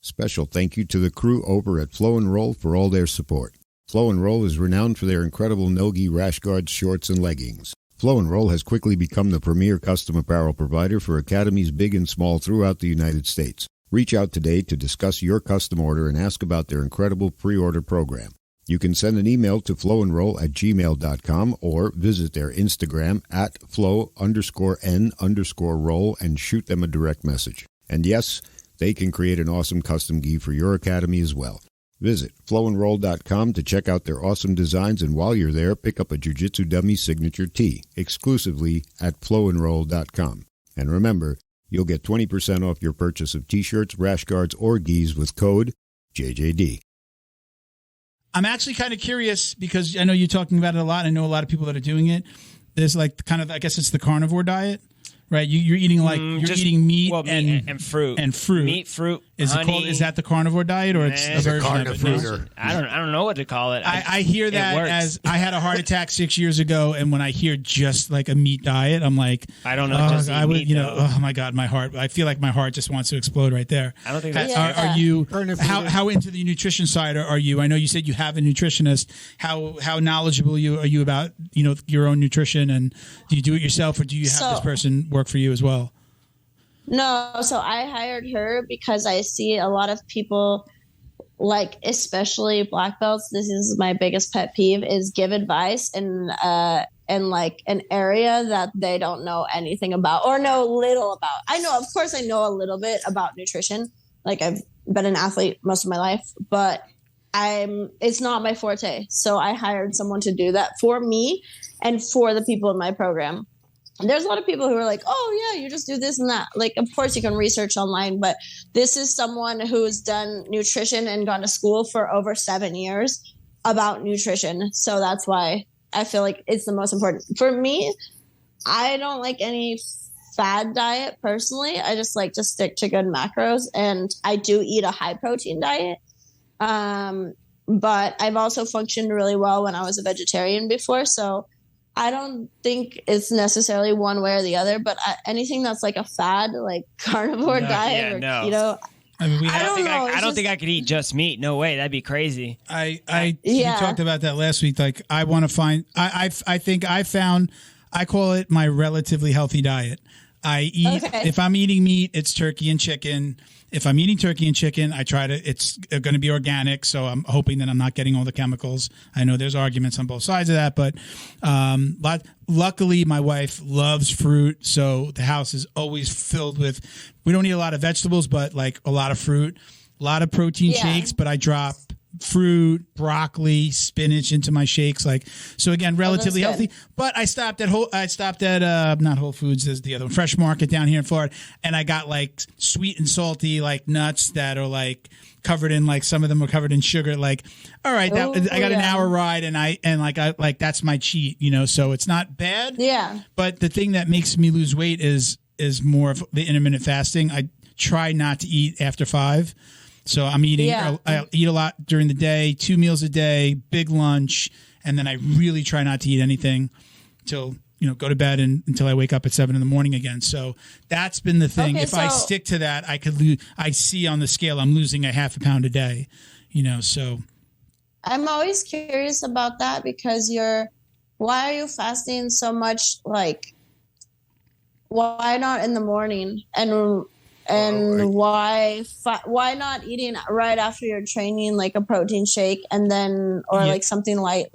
Special thank you to the crew over at Flow and Roll for all their support. Flow and Roll is renowned for their incredible Nogi rash guards, shorts, and leggings. Flow and Roll has quickly become the premier custom apparel provider for academies big and small throughout the United States. Reach out today to discuss your custom order and ask about their incredible pre-order program. You can send an email to flowandroll@gmail.com or visit their Instagram at flow_n_roll and shoot them a direct message. And yes, they can create an awesome custom gi for your academy as well. Visit flowandroll.com to check out their awesome designs, and while you're there, pick up a Jiu-Jitsu Dummy signature tee exclusively at flowandroll.com. And remember, you'll get 20% off your purchase of t-shirts, rash guards, or gis with code JJD. I'm actually kind of curious because I know you're talking about it a lot. I know a lot of people that are doing it. There's like kind of, I guess it's the carnivore diet, right? You're eating like eating meat, and fruit meat, fruit. Is honey. it called? Is that the carnivore diet, or it's a version of it? No? I don't know what to call it. I hear that as I had a heart attack 6 years ago, and when I hear just like a meat diet, I'm like, I don't know. Just I would, meat, oh my god, my heart. I feel like my heart just wants to explode right there. I don't think that's. Are you how into the nutrition side are you? I know you said you have a nutritionist. How knowledgeable are you about your own nutrition, and do you do it yourself, or do you have this person work for you as well? No, so I hired her because I see a lot of people, like especially black belts. This is my biggest pet peeve: is give advice in like an area that they don't know anything about or know little about. I know, of course, I know a little bit about nutrition. Like I've been an athlete most of my life, but it's not my forte. So I hired someone to do that for me and for the people in my program. There's a lot of people who are like, oh, yeah, you just do this and that. Like, of course, you can research online, but this is someone who's done nutrition and gone to school for over 7 years about nutrition. So that's why I feel like it's the most important. For me, I don't like any fad diet personally. I just like to stick to good macros, and I do eat a high protein diet. But I've also functioned really well when I was a vegetarian before, so I don't think it's necessarily one way or the other, but anything that's like a fad, like carnivore diet or keto. I mean, I don't think I could eat just meat. No way. That'd be crazy. You talked about that last week. Like I want to find, I think I found, I call it my relatively healthy diet. I eat, if I'm eating meat, it's turkey and chicken. If I'm eating turkey and chicken, it's going to be organic. So I'm hoping that I'm not getting all the chemicals. I know there's arguments on both sides of that, but luckily my wife loves fruit. So the house is always filled with, we don't eat a lot of vegetables, but like a lot of fruit, a lot of protein shakes, but I drop fruit, broccoli, spinach into my shakes. Like, so again, relatively healthy, but I stopped at not Whole Foods, there's the other one, Fresh Market down here in Florida. And I got like sweet and salty, like nuts that are like covered in, like some of them are covered in sugar. Like, all right, I got an hour ride and that's my cheat, so it's not bad. Yeah. But the thing that makes me lose weight is more of the intermittent fasting. I try not to eat after 5. So I'm eating, I eat a lot during the day, 2 meals a day, big lunch. And then I really try not to eat anything till, go to bed until I wake up at 7 a.m. again. So that's been the thing. If I stick to that, I could lose, I see on the scale, I'm losing a half a pound a day, so. I'm always curious about that because why are you fasting so much? Like, why not in the morning? And And why not eating right after your training, like a protein shake, and then like something light,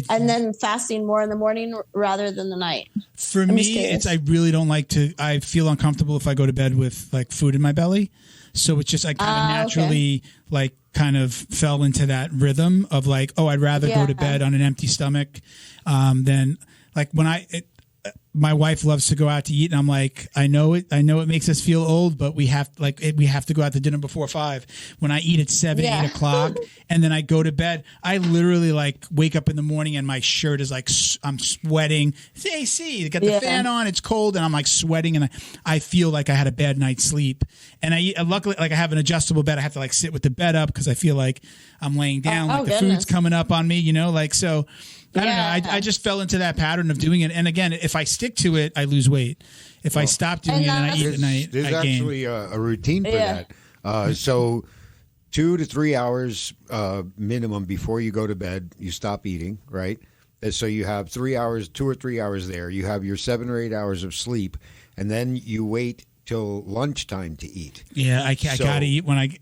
and then fasting more in the morning rather than the night? For me, I really don't like to. I feel uncomfortable if I go to bed with like food in my belly, so it's just I kind of naturally like kind of fell into that rhythm of like, oh, I'd rather go to bed on an empty stomach than like when my wife loves to go out to eat, and I'm like, I know it makes us feel old, but we have to go out to dinner before 5. When I eat at 7, 8 o'clock, and then I go to bed, I literally like wake up in the morning and my shirt is like, I'm sweating. It's AC, got the fan on, it's cold, and I'm like sweating, and I feel like I had a bad night's sleep. And luckily, like I have an adjustable bed. I have to like sit with the bed up because I feel like I'm laying down, like the food's coming up on me, like so. I don't know. I just fell into that pattern of doing it. And again, if I stick to it, I lose weight. If I stop doing it and I eat at night, there's I gain. Actually a routine for that. So 2 to 3 hours minimum before you go to bed, you stop eating, right? And so you have 3 hours, 2 or 3 hours there. You have your 7 or 8 hours of sleep, and then you wait till lunchtime to eat. Yeah, I gotta eat when I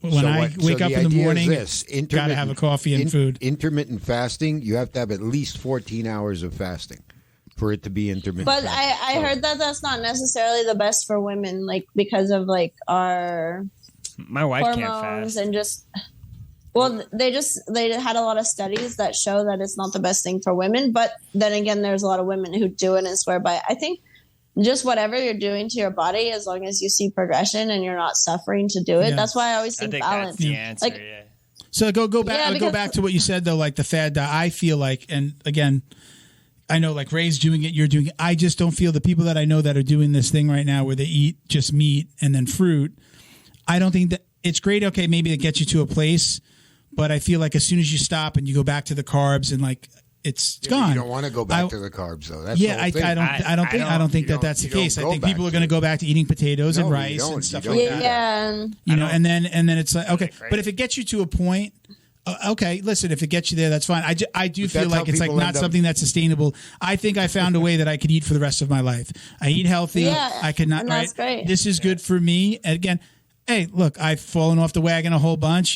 wake up in the morning. Gotta have a coffee and food. Intermittent fasting, you have to have at least 14 hours of fasting for it to be intermittent. But I heard that that's not necessarily the best for women, like because of like our my wife hormones can't fast. And just they had a lot of studies that show that it's not the best thing for women. But then again, there's a lot of women who do it and swear by it. I think just whatever you're doing to your body, as long as you see progression and you're not suffering to do it. That's why I always think balance. That's the answer, So go back to what you said though, like the fad diet. I feel like, and again, I know like Ray's doing it, you're doing it. I just don't feel the people that I know that are doing this thing right now where they eat just meat and then fruit. I don't think that it's great. Okay, maybe it gets you to a place, but I feel like as soon as you stop and you go back to the carbs and like it's gone. You don't want to go back to the carbs though. That's I don't think that's the case. I think people are going to go back to eating potatoes and rice and stuff like that. Yeah, and then it's like okay, but if it gets you to a point. Okay, listen, if it gets you there, that's fine. I do feel like it's like not something that's sustainable. I think I found a way that I could eat for the rest of my life. I eat healthy. I could not. Right. Great. This is good for me. And again, hey, look, I've fallen off the wagon a whole bunch.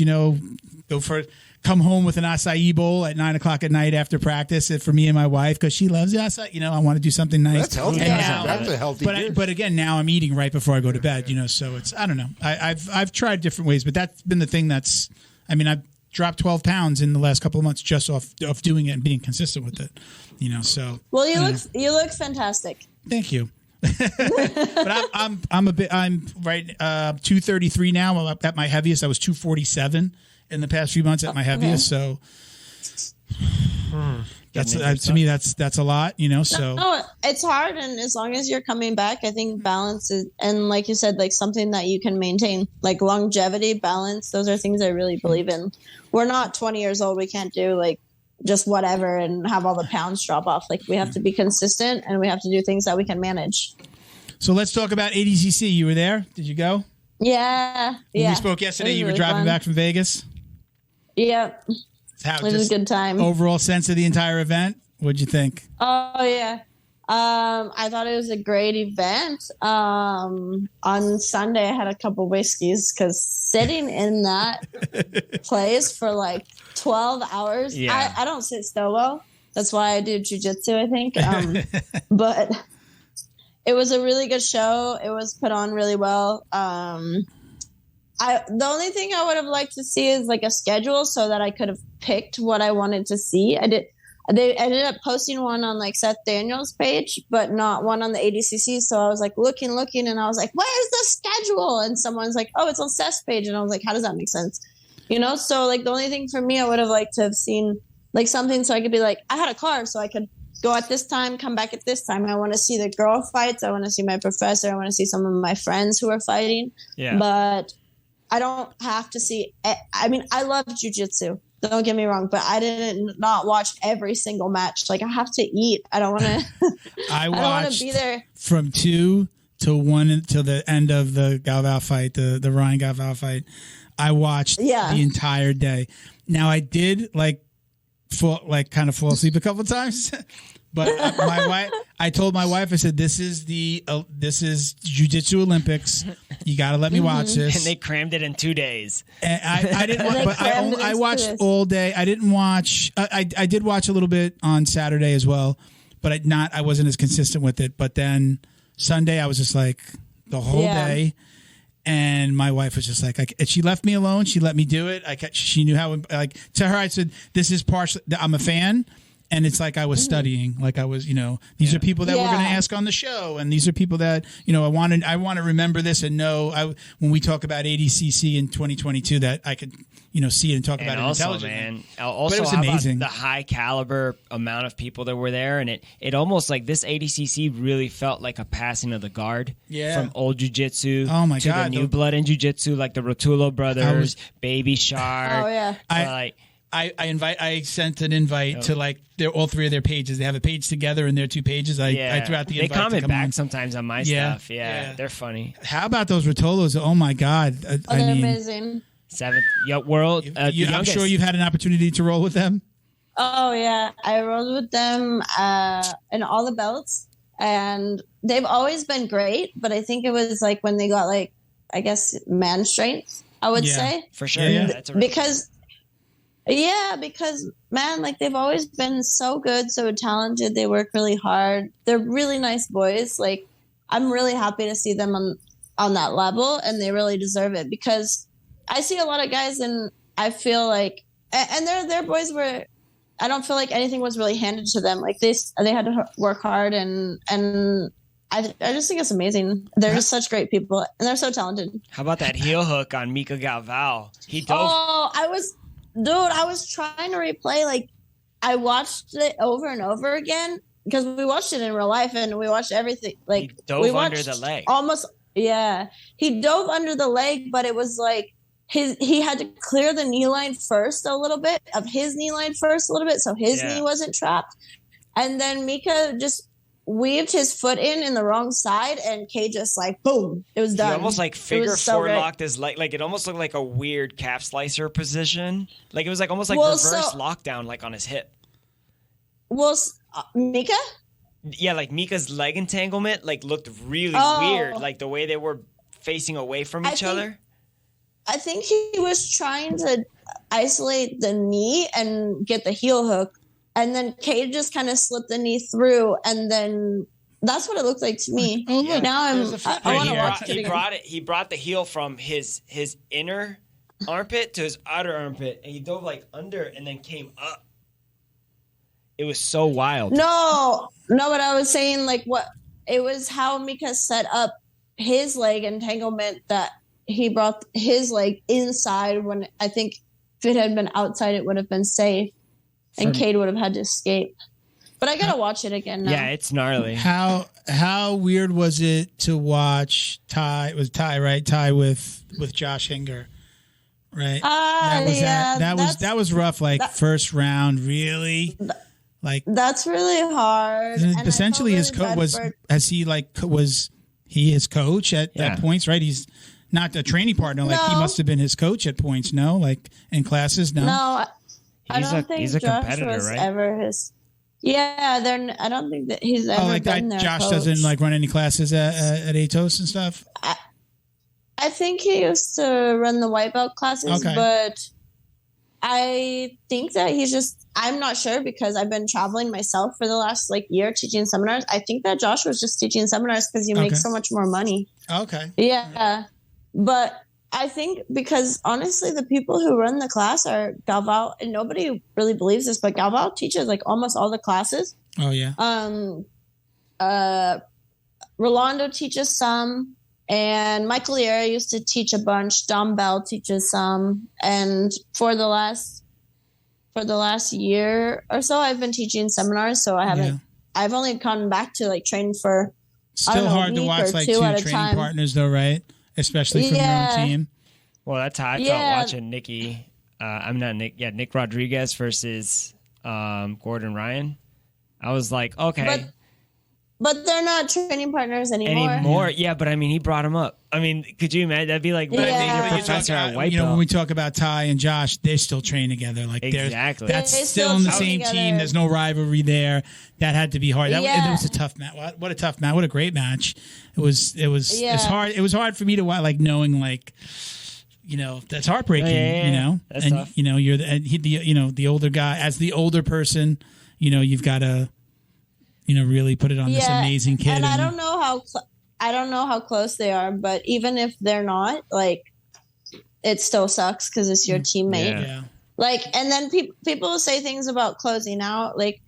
Come home with an acai bowl at 9 o'clock at night after practice for me and my wife because she loves the acai. I want to do something nice. That's healthy. That's a healthy. But again, now I'm eating right before I go to bed. So it's I don't know. I've tried different ways, but that's been the thing. I've dropped 12 pounds in the last couple of months just off doing it and being consistent with it. So well, you look fantastic. Thank you. But I'm 233 now. At my heaviest, I was 247 in the past few months at my heaviest. So that's to me that's a lot. So no, it's hard, and as long as you're coming back, I think balance is, and like you said, like something that you can maintain, like longevity, balance. Those are things I really believe in. We're not 20 years old. We can't do like just whatever and have all the pounds drop off. Like we have to be consistent, and we have to do things that we can manage. So let's talk about ADCC. You were there? Did you go? Yeah. When we spoke yesterday. You were really driving back from Vegas. Yep. It was a good time. Overall sense of the entire event. What'd you think? Oh yeah. I thought it was a great event. On Sunday, I had a couple whiskeys because sitting in that place for like 12 hours, I don't sit still well. That's why I do jiu-jitsu, I think. But it was a really good show. It was put on really well. The only thing I would have liked to see is like a schedule so that I could have picked what I wanted to see. They ended up posting one on like Seth Daniels' page, but not one on the ADCC. So I was like looking, and I was like, "Where's the schedule?" And someone's like, "Oh, it's on Seth's page." And I was like, "How does that make sense?" So like the only thing for me, I would have liked to have seen like something so I could be like, I had a car, so I could go at this time, come back at this time. I want to see the girl fights. I want to see my professor. I want to see some of my friends who are fighting. Yeah. But I don't have to see. I mean, I love jiu-jitsu. Don't get me wrong, but I didn't not watch every single match. Like I have to eat. I don't want to. I don't want to be there from 2 to 1 until the end of the Galvao fight, the Ryan Galvao fight. I watched the entire day. Now I did kind of fall asleep a couple of times, but I told my wife, I said, this is jiu-jitsu Olympics. You got to let me watch this. And they crammed it in 2 days. And I didn't watch, but I watched all day. I didn't watch. I did watch a little bit on Saturday as well, but I wasn't as consistent with it. But then Sunday, I was just like the whole day. And my wife was just like, she left me alone. She let me do it. She knew how, like, to her, I said, this is partially, I'm a fan. And it's like I was studying, like I was, these are people that we're going to ask on the show. And these are people that, I want to remember this and know when we talk about ADCC in 2022 that I could, see it and talk about it intelligently. Man, also, but it was amazing. The high caliber amount of people that were there. And it almost like this ADCC really felt like a passing of the guard from old jiu-jitsu to the new blood in jiu-jitsu, like the Rotullo brothers, Baby Shark. Oh, yeah. I sent an invite to like all three of their pages. They have a page together and their 2 pages. I threw out the invite. They comment back on. sometimes on my stuff. Yeah, they're funny. How about those Rotolos? Oh my God. They're amazing. 7th world. I'm sure you've had an opportunity to roll with them. Oh yeah. I rolled with them in all the belts, and they've always been great. But I think it was like when they got like, I guess, man strength, I would say. For sure. Yeah. That's because man, like they've always been so good, so talented. They work really hard. They're really nice boys. Like I'm really happy to see them on that level, and they really deserve it because I see a lot of guys, and I feel like, and their boys were. I don't feel like anything was really handed to them. Like they had to work hard, and I just think it's amazing. They're just such great people, and they're so talented. How about that heel hook on Mika Galvao? He dove. Oh, I was trying to replay. Like I watched it over and over again because we watched it in real life, and we watched everything. Like he dove under the leg. Almost, yeah. He dove under the leg, but it was like he had to clear the knee line first a little bit, so his knee wasn't trapped. And then Mika just weaved his foot in the wrong side, and Kay just like boom, it was done. He almost like figure four locked his leg. Like it almost looked like a weird calf slicer position. Like it was like almost like reverse lockdown, like on his hip. Well, Mika? Yeah, like Mika's leg entanglement like looked really weird, like the way they were facing away from each other. I think he was trying to isolate the knee and get the heel hook, and then Kay just kind of slipped the knee through, and then that's what it looked like to me. Oh, look, now I want to watch it again. He brought the heel from his inner armpit to his outer armpit, and he dove like under and then came up. It was so wild. No, but I was saying like it was how Mika set up his leg entanglement that he brought his leg inside when I think if it had been outside, it would have been safe. And Cade would have had to escape. But I got to watch it again now. Yeah, it's gnarly. How weird was it to watch Ty? It was Ty, right? Ty with Josh Hinger, right? That was rough. Like first round, really. Like that's really hard. And essentially, his coach was he his coach at points, right? He's not a training partner. Like he must have been his coach at points. No, like in classes. No, I don't think he's a Josh competitor, was right? ever his. Yeah, I don't think that he's ever like been that. their Josh coach. doesn't like run any classes at ATOS and stuff. I think he used to run the white belt classes, but I think that he's just. I'm not sure because I've been traveling myself for the last year teaching seminars. I think that Josh was just teaching seminars because you make so much more money. Okay. Yeah, but I think because honestly, the people who run the class are Galvao, and nobody really believes this, but Galvao teaches almost all the classes. Oh yeah. Rolando teaches some, and Michael Liera used to teach a bunch. Dom Bell teaches some, and for the last year or so, I've been teaching seminars. So I haven't. Yeah. I've only gone back to training for. Still hard to watch two training partners, though, right? Especially from your own team. Well, that's how I felt watching Nick Rodriguez versus Gordon Ryan. I was like, okay. But they're not training partners anymore. Yeah, but I mean, he brought him up. I mean, could you imagine? That'd be like your professor at White Belt. When we talk about Ty and Josh, they still train together. Like exactly. That's still in the same team. There's no rivalry there. That had to be hard. That was a tough match. What a tough match. What a great match. It was hard. It was hard for me to like knowing like, you know, that's heartbreaking. You know, that's tough. You know, you're the older guy. As the older person, you know, you've got to, you know, really put it on this amazing kid. And I don't know how close they are, but even if they're not, like, it still sucks because it's your teammate. Yeah. Like, and then people say things about closing out. Like,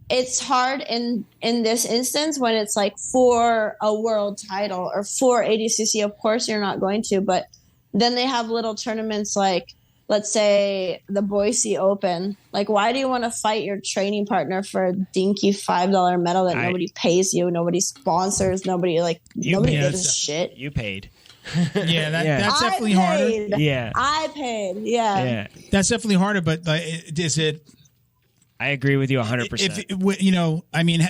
it's hard in this instance when it's like for a world title or for ADCC. Of course, you're not going to, but then they have little tournaments like, let's say the Boise Open. Like, why do you want to fight your training partner for a dinky $5 medal that nobody pays you, nobody sponsors, nobody gives a shit? You paid. That's definitely harder. Yeah, I paid. Yeah, that's definitely harder. But is it? I agree with you 100%. If you know, I mean,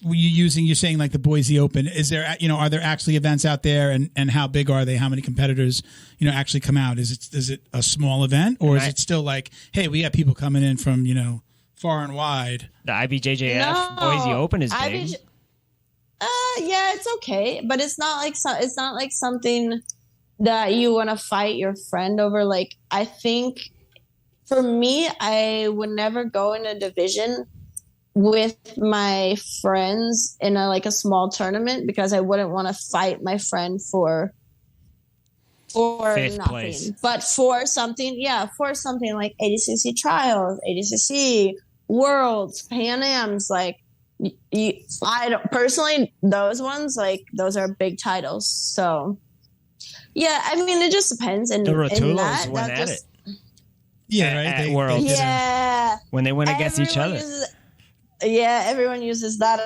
you're saying like the Boise Open. Is there, you know, are there actually events out there, and how big are they? How many competitors, you know, actually come out? Is it a small event, or is it still like, hey, we got people coming in from, you know, far and wide? The IBJJF Boise Open is big. Yeah, it's okay, but it's not like something that you want to fight your friend over. Like, I think. For me, I would never go in a division with my friends in a small tournament because I wouldn't want to fight my friend for Fifth nothing. Place. But for something like ADCC trials, ADCC Worlds, Pan Am's, like I don't personally, those ones, like, those are big titles. So yeah, I mean, it just depends. And the Rotulos went at it. Yeah, right. At Worlds. When they went against each other. Everyone uses that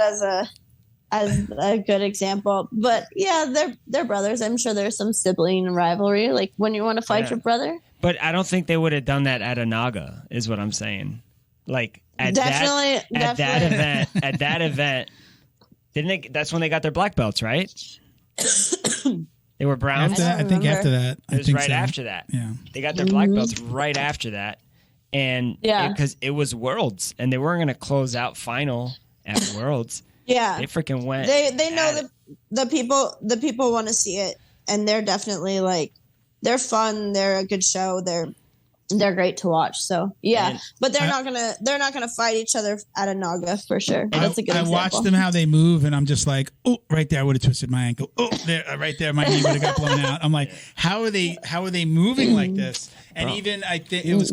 as a good example. But yeah, they're brothers. I'm sure there's some sibling rivalry, like when you want to fight your brother. But I don't think they would have done that at a Naga, is what I'm saying. Like at that event, didn't they? That's when they got their black belts, right? They were browns. I think after that. It was right after that. Yeah. They got their black belts right after that. And because it was Worlds, and they weren't going to close out final at Worlds. Yeah. They freaking went. They know that the people want to see it, and they're definitely like, they're fun, they're a good show, they're great to watch. So but they're not gonna fight each other at a Naga for sure. That's a good example. I watched them how they move, and I'm just like, oh, right there, I would have twisted my ankle. Oh, there, right there, my knee would have got blown out. I'm like, how are they moving like this? And even I think it was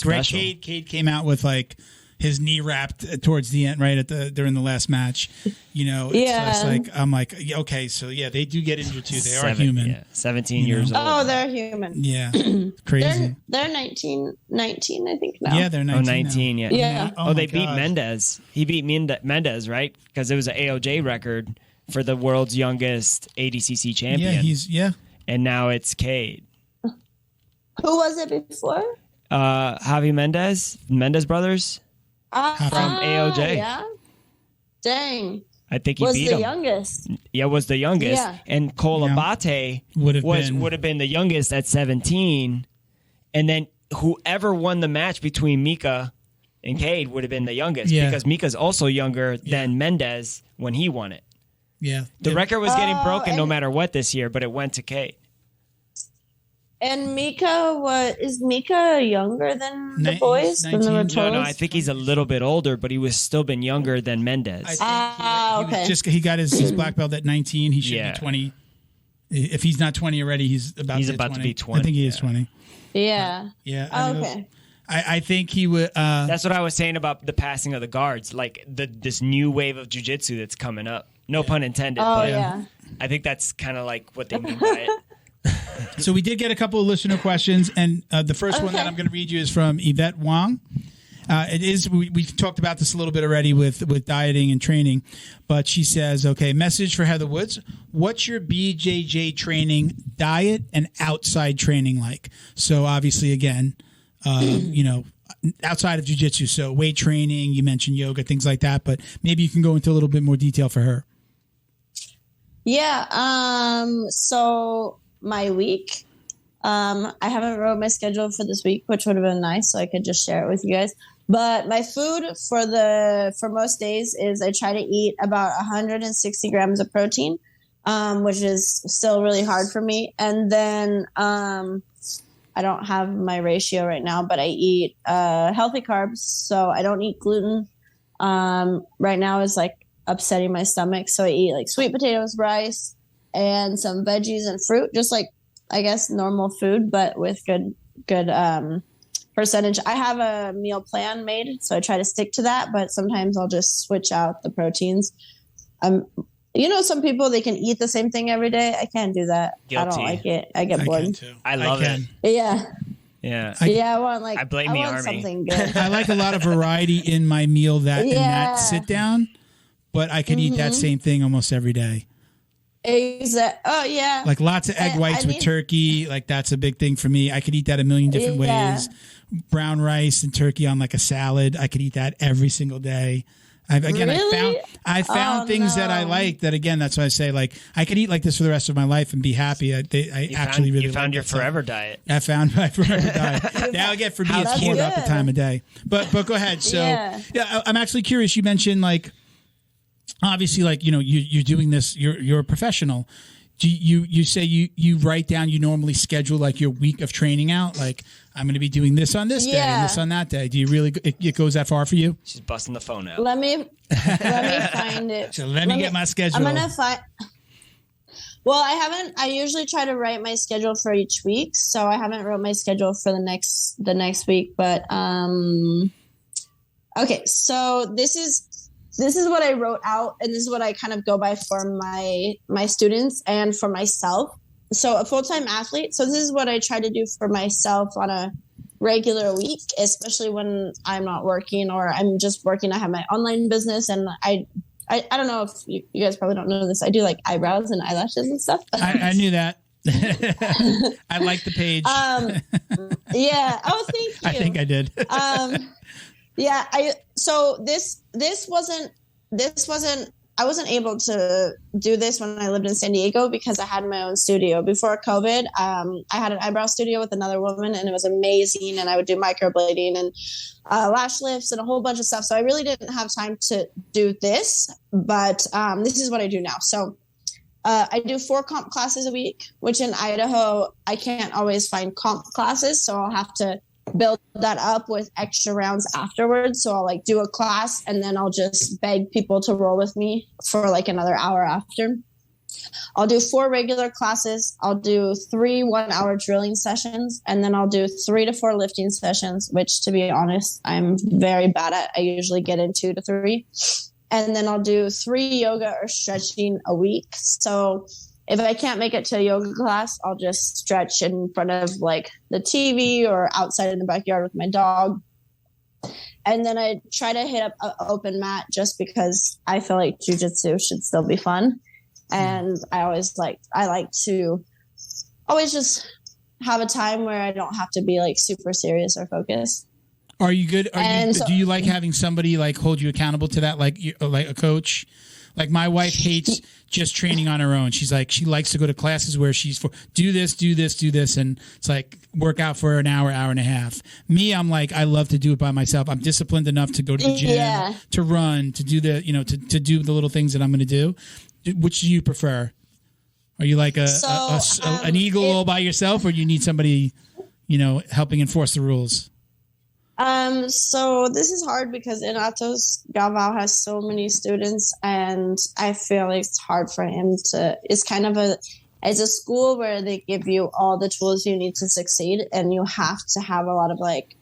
Greg Cade came out with like his knee wrapped towards the end, right during the last match. You know, it's like, I'm like, okay, so they do get injured too. They are human. Yeah, 17 years old. Oh, they're human. Yeah, crazy. They're 19, I think now. Yeah, they're 19. 19, now. Yeah. They beat Mendez. He beat Mendez, right? Because it was an AOJ record for the world's youngest ADCC champion. Yeah, and now it's Cade. Who was it before? Javi Mendez Brothers. From AOJ. Yeah. Dang. I think he beat him. Youngest. Yeah, was the youngest. Yeah. And Cole Abate would have been the youngest at 17. And then whoever won the match between Mika and Cade would have been the youngest because Mika's also younger than Mendez when he won it. Yeah. The record was getting broken no matter what this year, but it went to Cade. And is Mika younger than the boys? 19, no, I think he's a little bit older, but he was still been younger than Mendez. Okay. He got his black belt at 19. He should be 20. If he's not 20 already, he's about to be 20. I think he is 20. Yeah. Okay. I think he would. That's what I was saying about the passing of the guards, like this new wave of jiu-jitsu that's coming up. No pun intended. But I think that's kind of like what they mean by it. So we did get a couple of listener questions, and the first one that I'm going to read you is from Yvette Wong. We've talked about this a little bit already with dieting and training, but she says, okay, message for Heather Woods. What's your BJJ training diet and outside training like? So obviously, again, outside of jiu-jitsu, so weight training, you mentioned yoga, things like that, but maybe you can go into a little bit more detail for her. Yeah. So my week, I haven't wrote my schedule for this week, which would have been nice, so I could just share it with you guys. But my food for most days is I try to eat about 160 grams of protein, which is still really hard for me. And then I don't have my ratio right now, but I eat healthy carbs, so I don't eat gluten. Right now is like upsetting my stomach, so I eat like sweet potatoes, rice, and some veggies and fruit, just like I guess normal food, but with good percentage. I have a meal plan made, so I try to stick to that, but sometimes I'll just switch out the proteins. Some people, they can eat the same thing every day. I can't do that. Guilty. I don't like it. I get bored. I love it. Yeah. Yeah. I want I blame the army. Something good. I like a lot of variety in my meal in that sit down, but I could eat that same thing almost every day. Exactly. Oh yeah. Like lots of egg whites with turkey. Like that's a big thing for me. I could eat that a million different ways. Brown rice and turkey on like a salad. I could eat that every single day. I found things that I like. That again, that's why I say like I could eat like this for the rest of my life and be happy. You found your forever diet. I found my forever diet. Now again, for me, it's more about the time of day. But go ahead. So yeah, I'm actually curious. You mentioned like obviously like you're doing this. You're a professional. Do you say you write down, you normally schedule like your week of training out, like I'm going to be doing this on this day and this on that day. Do you really, it goes that far for you? She's busting the phone out. Let me find it. So let me get my schedule. I'm going to find, well, I usually try to write my schedule for each week. So I haven't wrote my schedule for the next week, but, okay. So this is what I wrote out, and this is what I kind of go by for my students and for myself. So a full-time athlete. So this is what I try to do for myself on a regular week, especially when I'm not working or I'm just working. I have my online business, and I don't know if you guys probably don't know this. I do like eyebrows and eyelashes and stuff. I knew that. I like the page. Yeah. Oh, thank you. I think I did. Yeah, I wasn't able to do this when I lived in San Diego because I had my own studio. Before COVID, I had an eyebrow studio with another woman, and it was amazing. And I would do microblading and lash lifts and a whole bunch of stuff. So I really didn't have time to do this, but this is what I do now. So I do 4 comp classes a week, which in Idaho, I can't always find comp classes. So I'll have to build that up with extra rounds afterwards. So I'll like do a class, and then I'll just beg people to roll with me for like another hour after. I'll do 4 regular classes. I'll do 3 1-hour drilling sessions, and then I'll do 3 to 4 lifting sessions, which to be honest, I'm very bad at. I usually get in 2 to 3. And then I'll do 3 yoga or stretching a week. So if I can't make it to a yoga class, I'll just stretch in front of like the TV or outside in the backyard with my dog. And then I try to hit up an open mat just because I feel like jiu-jitsu should still be fun. And I like to always just have a time where I don't have to be like super serious or focused. Are you good? Do you like having somebody like hold you accountable to that? Like a coach? Like my wife hates just training on her own. She's like, she likes to go to classes where she's do this. And it's like work out for an hour and a half. Me, I'm like, I love to do it by myself. I'm disciplined enough to go to the gym, to run, to do to do the little things that I'm going to do. Which do you prefer? Are you like an eagle all by yourself, or do you need somebody, helping enforce the rules? So this is hard because in ATOS, Galvao has so many students, and I feel like it's hard for him it's kind of it's a school where they give you all the tools you need to succeed, and you have to have a lot of like,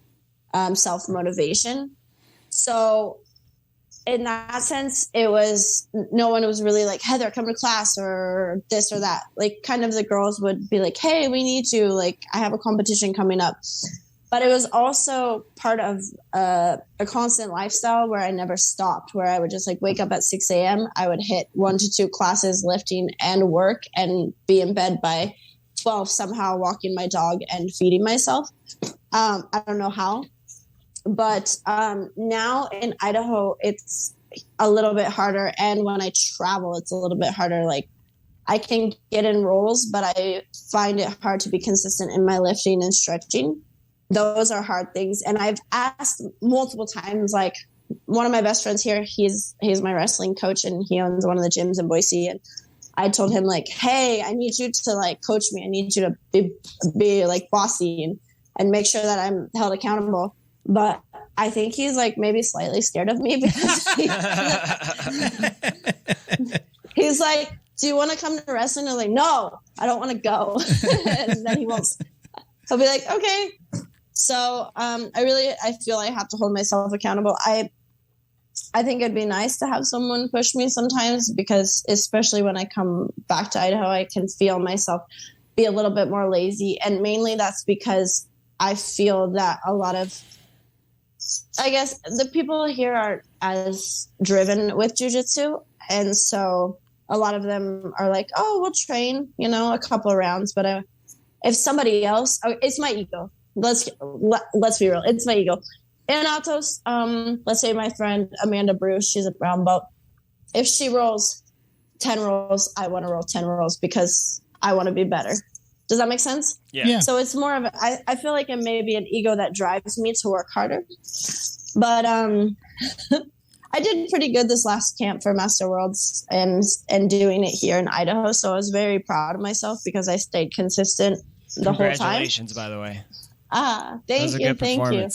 self-motivation. So in that sense, no one was really like, Heather, come to class or this or that. Like kind of the girls would be like, hey, we need you. Like I have a competition coming up. But it was also part of a constant lifestyle where I never stopped, where I would just like wake up at 6 a.m. I would hit 1 to 2 classes, lifting and work, and be in bed by 12, somehow walking my dog and feeding myself. I don't know how. But now in Idaho, it's a little bit harder. And when I travel, it's a little bit harder. Like I can get in rolls, but I find it hard to be consistent in my lifting and stretching. Those are hard things. And I've asked multiple times, like one of my best friends here, he's my wrestling coach and he owns one of the gyms in Boise. And I told him like, hey, I need you to like coach me. I need you to be like bossy and make sure that I'm held accountable. But I think he's like maybe slightly scared of me because he's like, do you want to come to wrestling? I'm like, no, I don't want to go. And then he'll be like, okay. So I feel I have to hold myself accountable. I think it'd be nice to have someone push me sometimes because especially when I come back to Idaho, I can feel myself be a little bit more lazy. And mainly that's because I feel that a lot of, I guess the people here aren't as driven with jiu-jitsu. And so a lot of them are like, oh, we'll train, a couple of rounds. But if somebody else, it's my ego. Let's be real. It's my ego. In ATOS, let's say my friend Amanda Bruce, she's a brown belt. If she rolls 10 rolls, I want to roll 10 rolls because I want to be better. Does that make sense? Yeah. So it's more of I feel like it may be an ego that drives me to work harder. But I did pretty good this last camp for Master Worlds and doing it here in Idaho. So I was very proud of myself because I stayed consistent the whole time. Congratulations, by the way. Thank you. Thank you.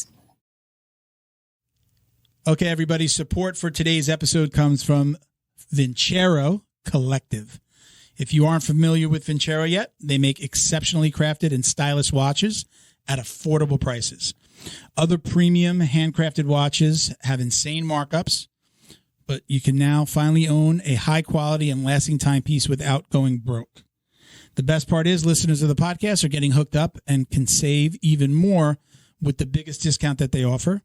Okay, everybody, support for today's episode comes from Vincero Collective. If you aren't familiar with Vincero yet, they make exceptionally crafted and stylish watches at affordable prices. Other premium handcrafted watches have insane markups, but you can now finally own a high quality and lasting timepiece without going broke. The best part is listeners of the podcast are getting hooked up and can save even more with the biggest discount that they offer.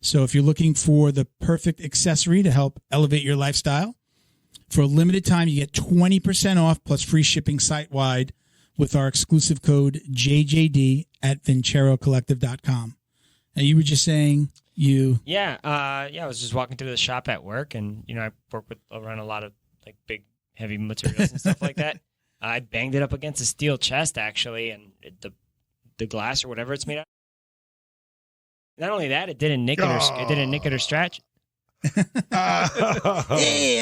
So if you're looking for the perfect accessory to help elevate your lifestyle, for a limited time, you get 20% off plus free shipping site-wide with our exclusive code JJD at VinceroCollective.com. And you were just saying Yeah, I was just walking through the shop at work, and, I work around a lot of, like, big, heavy materials and stuff like that. I banged it up against a steel chest, actually, and the glass or whatever it's made out of. Not only that, it didn't nick it or stretch. Yeah,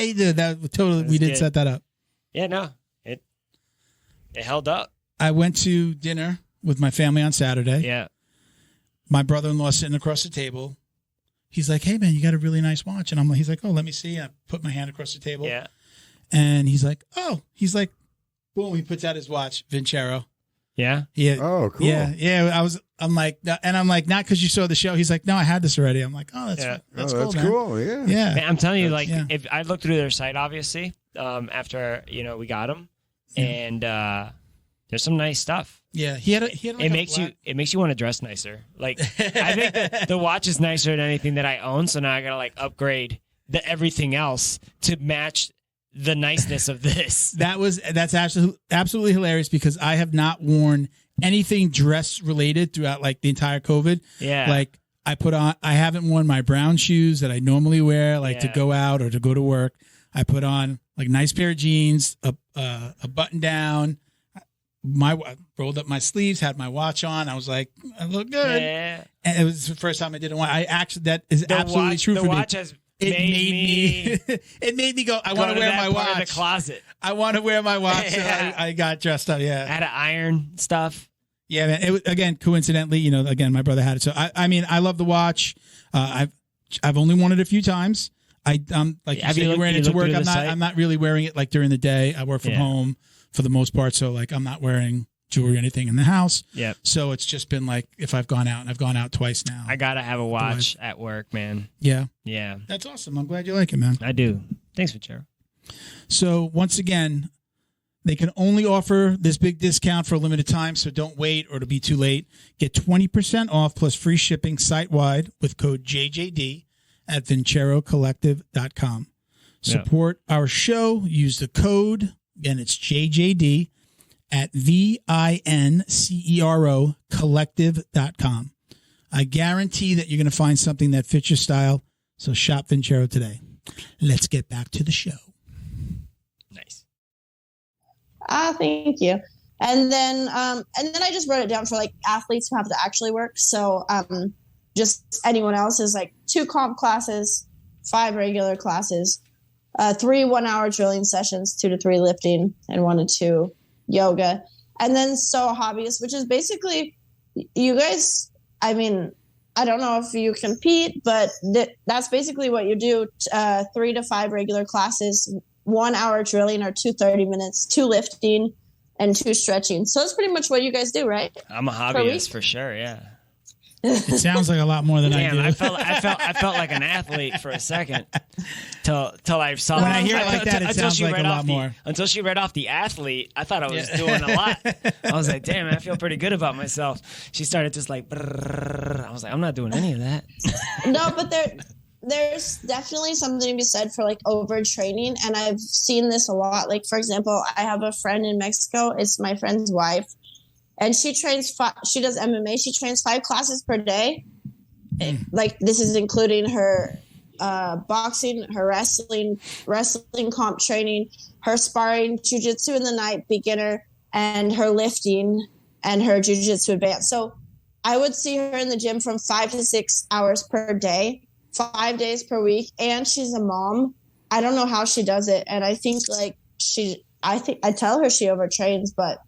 you did that. Totally, we did set that up. Yeah, no, it held up. I went to dinner with my family on Saturday. Yeah, my brother-in-law sitting across the table. He's like, "Hey, man, you got a really nice watch," and he's like, "Oh, let me see." I put my hand across the table. Yeah, and he's like, boom, he puts out his watch, Vincero. Yeah. Oh, cool. Yeah. I'm like, not because you saw the show. He's like, no, I had this already. I'm like, oh, that's cool. That's cool. Yeah. Yeah. Man, I'm telling you, if I looked through their site, obviously, after we got them, and there's some nice stuff. Yeah, he had it makes you want to dress nicer. Like, I think the watch is nicer than anything that I own. So now I gotta upgrade everything else to match the niceness of this. That's absolutely hilarious because I have not worn anything dress related throughout the entire COVID. Yeah. I haven't worn my brown shoes that I normally wear to go out or to go to work. I put on nice pair of jeans, a button down. I rolled up my sleeves, had my watch on. I was like, I look good. Yeah. And it was the first time I didn't want. That is absolutely true for me. The watch has it made me go, I want to wear my watch. In the closet. I want to wear my watch. Yeah. So I got dressed up. Yeah. I had to iron stuff. Yeah, man. It was, again, coincidentally, my brother had it. So I love the watch. I've only worn it a few times. You said you're wearing it to work. I'm not really wearing it during the day. I work from home for the most part. So I'm not wearing jewelry or anything in the house. Yeah. So it's just been if I've gone out, and I've gone out twice now. I gotta have a watch at work, man. Yeah. Yeah. That's awesome. I'm glad you like it, man. I do. Thanks, Vincero. So once again, they can only offer this big discount for a limited time, so don't wait or it'll be too late. Get 20% off plus free shipping site-wide with code JJD at VinceroCollective.com. Support our show. Use the code. Again, it's JJD at VINCERO Collective.com. I guarantee that you're going to find something that fits your style, so shop Vincero today. Let's get back to the show. Nice. Thank you. And then I just wrote it down for like athletes who have to actually work. So just anyone else is like 2 comp classes, 5 regular classes, 3 1-hour drilling sessions, 2 to 3 lifting, and 1 to 2 yoga. And then so hobbyists, which is basically you guys, I mean, I don't know if you compete, but that's basically what you do. 3 to 5 regular classes, 1 hour drilling or 2 30 minutes, 2 lifting and 2 stretching. So that's pretty much what you guys do, right? I'm a hobbyist for sure. Yeah. It sounds like a lot more than I do. I felt like an athlete for a second till I saw. When I hear it like that, it sounds like a lot more. Until she read off the athlete, I thought I was doing a lot. I was like, damn, I feel pretty good about myself. She started just like, I was like, I'm not doing any of that. No, but there's definitely something to be said for like overtraining, and I've seen this a lot. Like, for example, I have a friend in Mexico. It's my friend's wife. And she trains, she does MMA. She trains 5 classes per day. Like, this is including her boxing, her wrestling comp training, her sparring, jiu-jitsu in the night, beginner, and her lifting and her jiu-jitsu advanced. So I would see her in the gym from 5 to 6 hours per day, 5 days per week. And she's a mom. I don't know how she does it. And I think like I tell her she overtrains, but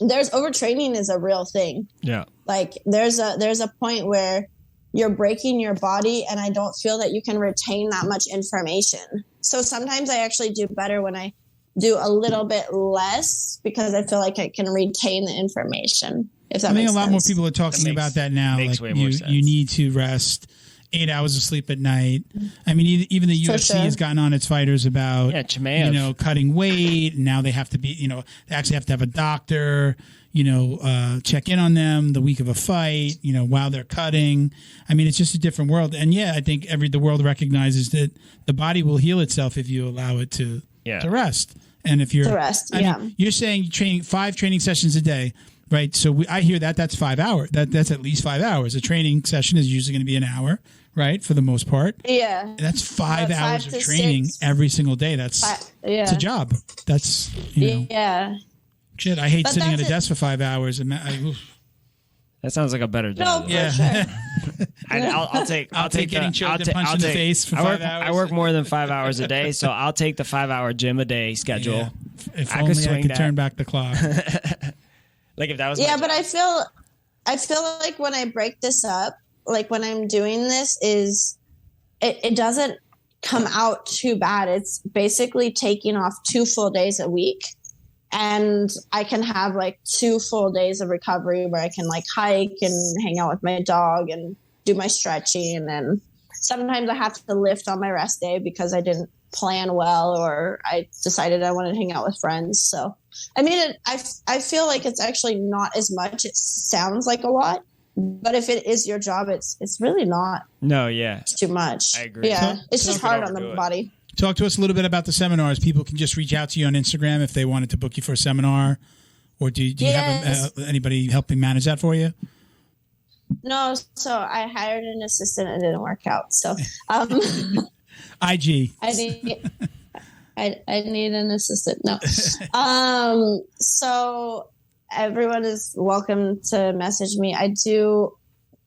there's overtraining is a real thing. Yeah. Like there's a point where you're breaking your body, and I don't feel that you can retain that much information. So sometimes I actually do better when I do a little bit less, because I feel like I can retain the information. If that makes sense. I think a lot more people are talking about that now. Like you need to rest 8 hours of sleep at night. I mean, even the UFC has gotten on its fighters about, cutting weight. And now they have to be, they actually have to have a doctor, check in on them the week of a fight, while they're cutting. I mean, it's just a different world. And I think the world recognizes that the body will heal itself if you allow it to rest. And if you're, mean, you're saying training 5 training sessions a day. Right. So I hear that's 5 hours. That's at least 5 hours. A training session is usually going to be an hour, right? For the most part. Yeah. And that's 5 hours of training every single day. That's it's a job. That's, shit. I hate sitting at a desk for 5 hours. And that sounds like a better job. No, yeah. Sure. I'll take getting choked and punched in the face for 5 hours. I work more than 5 hours a day, so I'll take the 5-hour gym a day schedule. Yeah. If only I could turn back the clock. Like if that was but I feel like when I break this up, like when I'm doing this, is it doesn't come out too bad. It's basically taking off 2 full days a week, and I can have like 2 full days of recovery where I can like hike and hang out with my dog and do my stretching. And sometimes I have to lift on my rest day because I didn't plan well, or I decided I wanted to hang out with friends. So I mean, I feel like it's actually not as much. It sounds like a lot, but if it is your job, it's really not. No, yeah, it's too much. I agree. Yeah, it's just hard on the body. Talk to us a little bit about the seminars. People can just reach out to you on Instagram if they wanted to book you for a seminar, or do you have anybody helping manage that for you? No, so I hired an assistant and it didn't work out. So, IG. I need an assistant. No. So everyone is welcome to message me. I do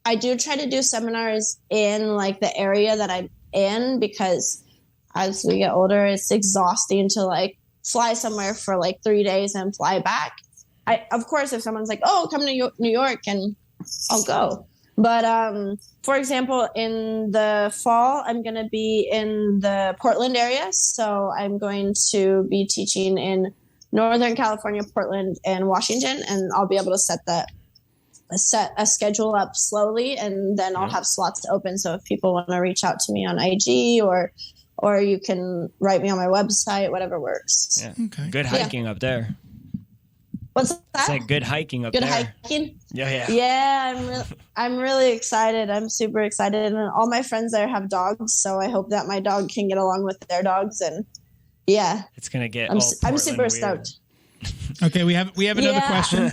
try to do seminars in like the area that I'm in, because as we get older, it's exhausting to like fly somewhere for like 3 days and fly back. Of course, if someone's like, oh, come to New York, and I'll go. But for example, in the fall, I'm going to be in the Portland area. So I'm going to be teaching in Northern California, Portland, and Washington. And I'll be able to set a schedule up slowly, and then I'll have slots open. So if people want to reach out to me on IG, or you can write me on my website, whatever works. Yeah. Okay. Good hiking up there. What's that? It's like good hiking up there. Good hiking? Yeah. Yeah, I'm really excited. I'm super excited. And all my friends there have dogs, so I hope that my dog can get along with their dogs. And yeah. It's going to get I'm super stoked. Okay, we have another question.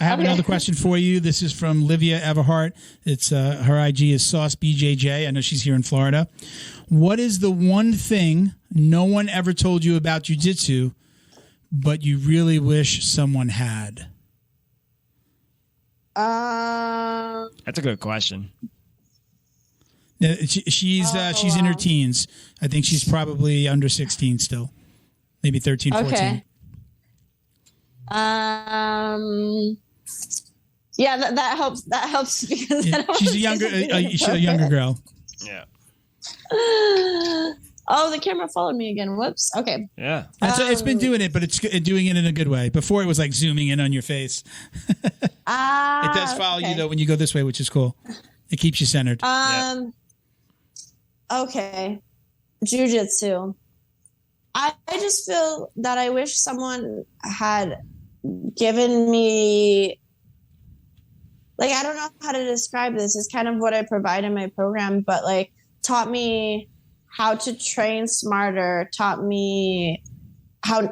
I have another question for you. This is from Livia Everhart. It's her IG is Sauce BJJ. I know she's here in Florida. What is the one thing no one ever told you about jiu-jitsu, but you really wish someone had? That's a good question. She's in her teens. I think she's probably under 16 still. Maybe 13, 14. Okay. Yeah, that helps. That helps because she's a younger girl. Yeah. Oh, the camera followed me again. Whoops. Okay. Yeah. It's been doing it, but it's doing it in a good way. Before it was like zooming in on your face. It does follow you though when you go this way, which is cool. It keeps you centered. Okay. Jiu-jitsu. I just feel that I wish someone had given me, like, I don't know how to describe this. It's kind of what I provide in my program, but like taught me how to train smarter, taught me how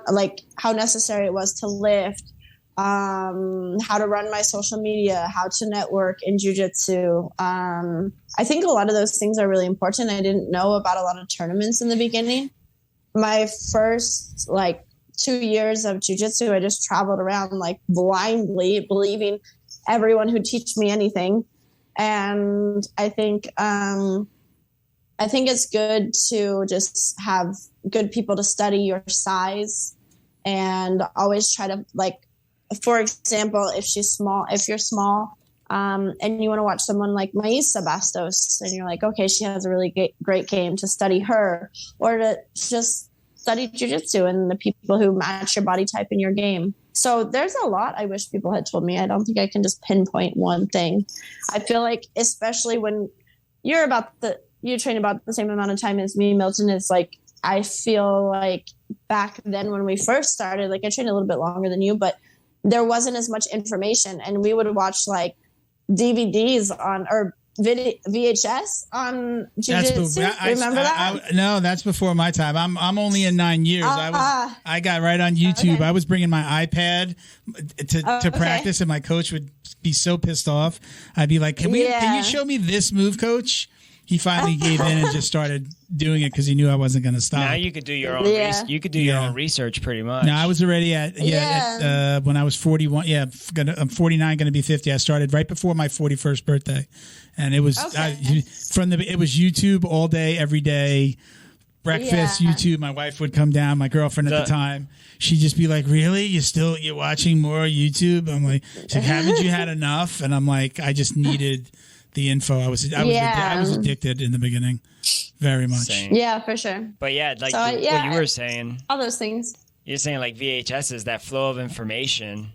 necessary it was to lift, how to run my social media, how to network in jiu-jitsu. I think a lot of those things are really important. I didn't know about a lot of tournaments in the beginning. My first 2 years of jiu-jitsu, I just traveled around like blindly believing everyone who'd teach me anything. And I think it's good to just have good people to study your size and always try to, like, for example, if you're small, and you want to watch someone like Maisa Bastos, and you're like, okay, she has a really great game, to study her, or to just study jiu-jitsu and the people who match your body type in your game. So there's a lot I wish people had told me. I don't think I can just pinpoint one thing. I feel like, especially when you train about the same amount of time as me, Milton, is like, I feel like back then when we first started, like I trained a little bit longer than you, but there wasn't as much information, and we would watch like DVDs or VHS on jiu-jitsu. Remember that? No, that's before my time. I'm only in 9 years. I got right on YouTube. Okay. I was bringing my iPad to practice, and my coach would be so pissed off. I'd be like, can you show me this move, coach? He finally gave in and just started doing it because he knew I wasn't going to stop. Now you could do your own. You could do your own research, pretty much. No, I was already at when I was 41. Yeah, I'm 49, going to be 50. I started right before my 41st birthday, and it was it was YouTube all day, every day. Breakfast, YouTube. My wife would come down. My girlfriend at the time, she'd just be like, "Really? You're watching more YouTube?" I'm like, she's like, "Haven't you had enough?" And I'm like, I just needed the info. I was addicted in the beginning, very much. Same. Yeah, for sure. But what you were saying, all those things. You're saying like VHS is that flow of information.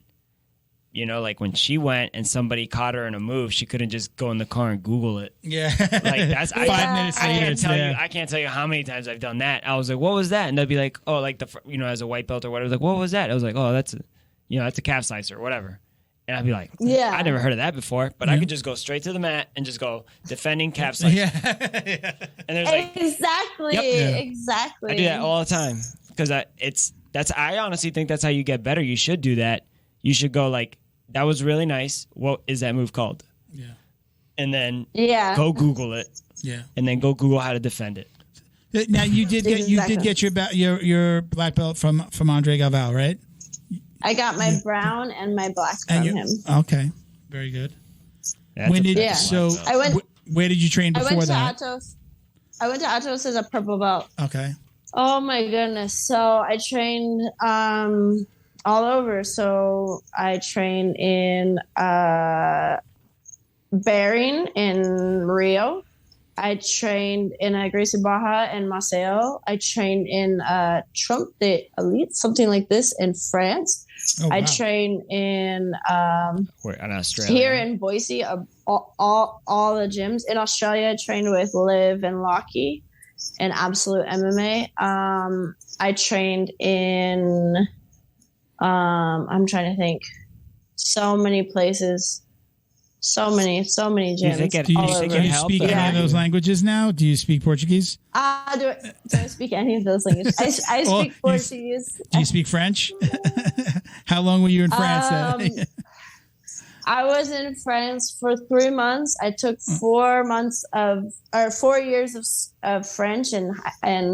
You know, like when she went and somebody caught her in a move, she couldn't just go in the car and Google it. Yeah, like that's 5 minutes later. I can't tell you how many times I've done that. I was like, "What was that?" And they'd be like, "Oh, like as a white belt or whatever." Like, "What was that?" I was like, "Oh, that's a calf slicer or whatever." And I'd be like, I never heard of that before, but I could just go straight to the mat and just go defending calf slicer. Yeah. And there's like exactly. I do that all the time because I honestly think that's how you get better. You should do that. You should go like, that was really nice. What is that move called? Yeah. And then go Google it. Yeah. And then go Google how to defend it. Now you did get your black belt from Andre Galval, right? I got my brown and my black from him. Okay, very good. Where did you train before that? ATOS. I went to ATOS as a purple belt. Okay. Oh my goodness! So I trained all over. So I trained in Bering in Rio. I trained in Gracie Barra and Maceió. I trained in Trump de Elite, something like this, in France. Oh, wow. I trained in Australia. Here in Boise, all the gyms. In Australia, I trained with Liv and Lockie in Absolute MMA. I trained in I'm trying to think, so many places. So many gyms. Do you speak any of those languages now? Do you speak Portuguese? Do I speak any of those languages? I speak Portuguese. Do you speak French? How long were you in France? I was in France for 3 months. I took 4 years of French in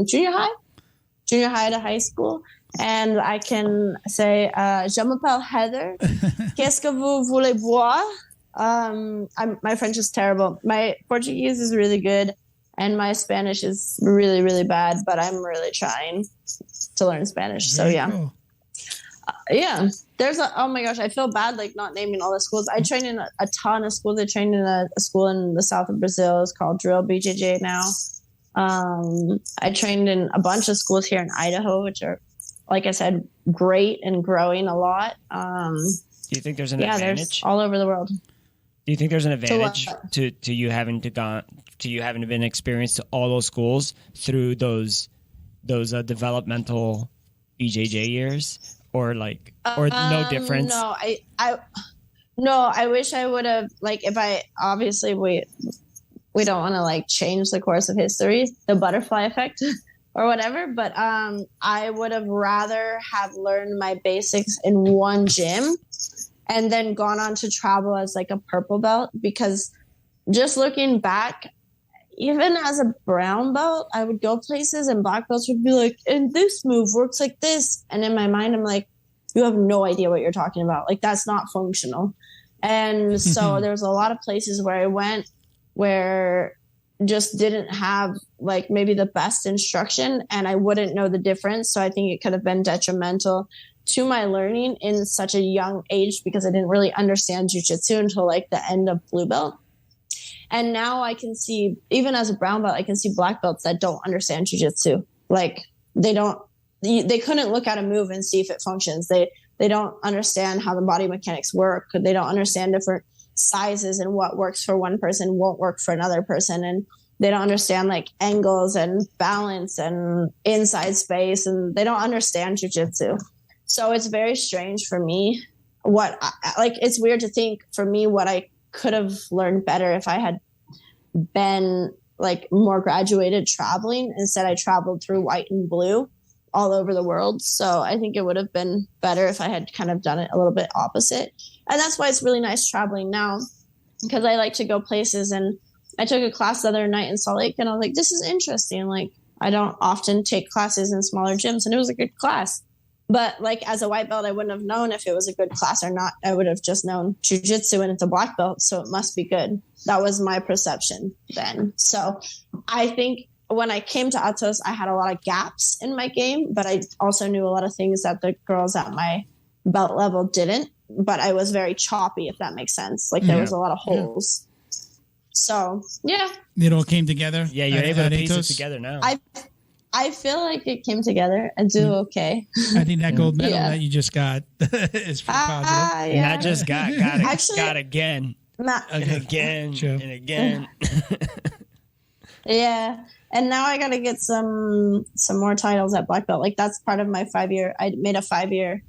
junior high to high school. And I can say, je m'appelle Heather. Qu'est-ce que vous voulez boire? My French is terrible. My Portuguese is really good. And my Spanish is really, really bad. But I'm really trying to learn Spanish. Very so, yeah. Cool. Yeah. Oh my gosh, I feel bad like not naming all the schools. I train in a ton of schools. I trained in a school in the south of Brazil. It's called Drill BJJ now. I trained in a bunch of schools here in Idaho, which are, like I said, great and growing a lot. Do you think there's an advantage? All over the world. Do you think there's an advantage to you having been experienced to all those schools through those developmental BJJ years? Or no difference? No, I wish I would have, like, if I, obviously we don't want to like change the course of history, the butterfly effect or whatever, but I would have rather have learned my basics in one gym and then gone on to travel as like a purple belt, because just looking back, even as a brown belt, I would go places and black belts would be like, and this move works like this. And in my mind, I'm like, you have no idea what you're talking about. Like, that's not functional. And so there's a lot of places where I went where just didn't have like maybe the best instruction, and I wouldn't know the difference. So I think it could have been detrimental to my learning in such a young age, because I didn't really understand jiu-jitsu until like the end of blue belt. And now I can see, even as a brown belt, I can see black belts that don't understand jiu-jitsu. Like they couldn't look at a move and see if it functions. They don't understand how the body mechanics work. They don't understand different sizes and what works for one person won't work for another person. And they don't understand like angles and balance and inside space. And they don't understand jiu-jitsu. So it's very strange for me. It's weird to think for me what I could have learned better if I had been like more graduated traveling. Instead, I traveled through white and blue all over the world. So I think it would have been better if I had kind of done it a little bit opposite. And that's why it's really nice traveling now, because I like to go places. And I took a class the other night in Salt Lake, and I was like, this is interesting. Like, I don't often take classes in smaller gyms, and it was a good class. But like as a white belt, I wouldn't have known if it was a good class or not. I would have just known jiu-jitsu and it's a black belt, so it must be good. That was my perception then. So I think when I came to ATOS, I had a lot of gaps in my game, but I also knew a lot of things that the girls at my belt level didn't. But I was very choppy, if that makes sense. Like there was a lot of holes. Yeah. So yeah, it all came together. Yeah, you're able to piece it together now. I feel like it came together. I do okay. I think that gold medal that you just got is pretty positive. Yeah. Not just got again. Again and again. Yeah. And now I got to get some more titles at black belt. Like that's part of my 5-year. I made a 5-year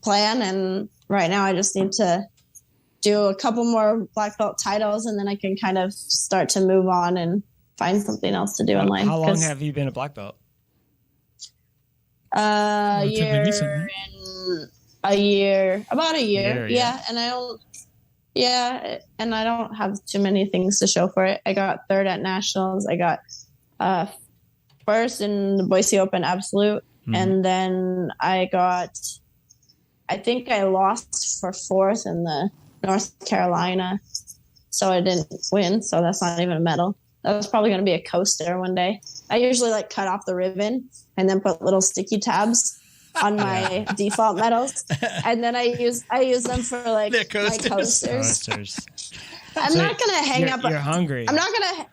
plan, and right now I just need to do a couple more black belt titles, and then I can kind of start to move on and find something else to do in life. How long have you been a black belt? About a year. Yeah. And I don't have too many things to show for it. I got third at nationals. I got first in the Boise Open Absolute. And then I think I lost for fourth in the North Carolina. So I didn't win. So that's not even a medal. That was probably going to be a coaster one day. I usually like cut off the ribbon and then put little sticky tabs on my default medals, and then I use them for like my coasters. I'm not going to hang up. You're hungry. I'm not going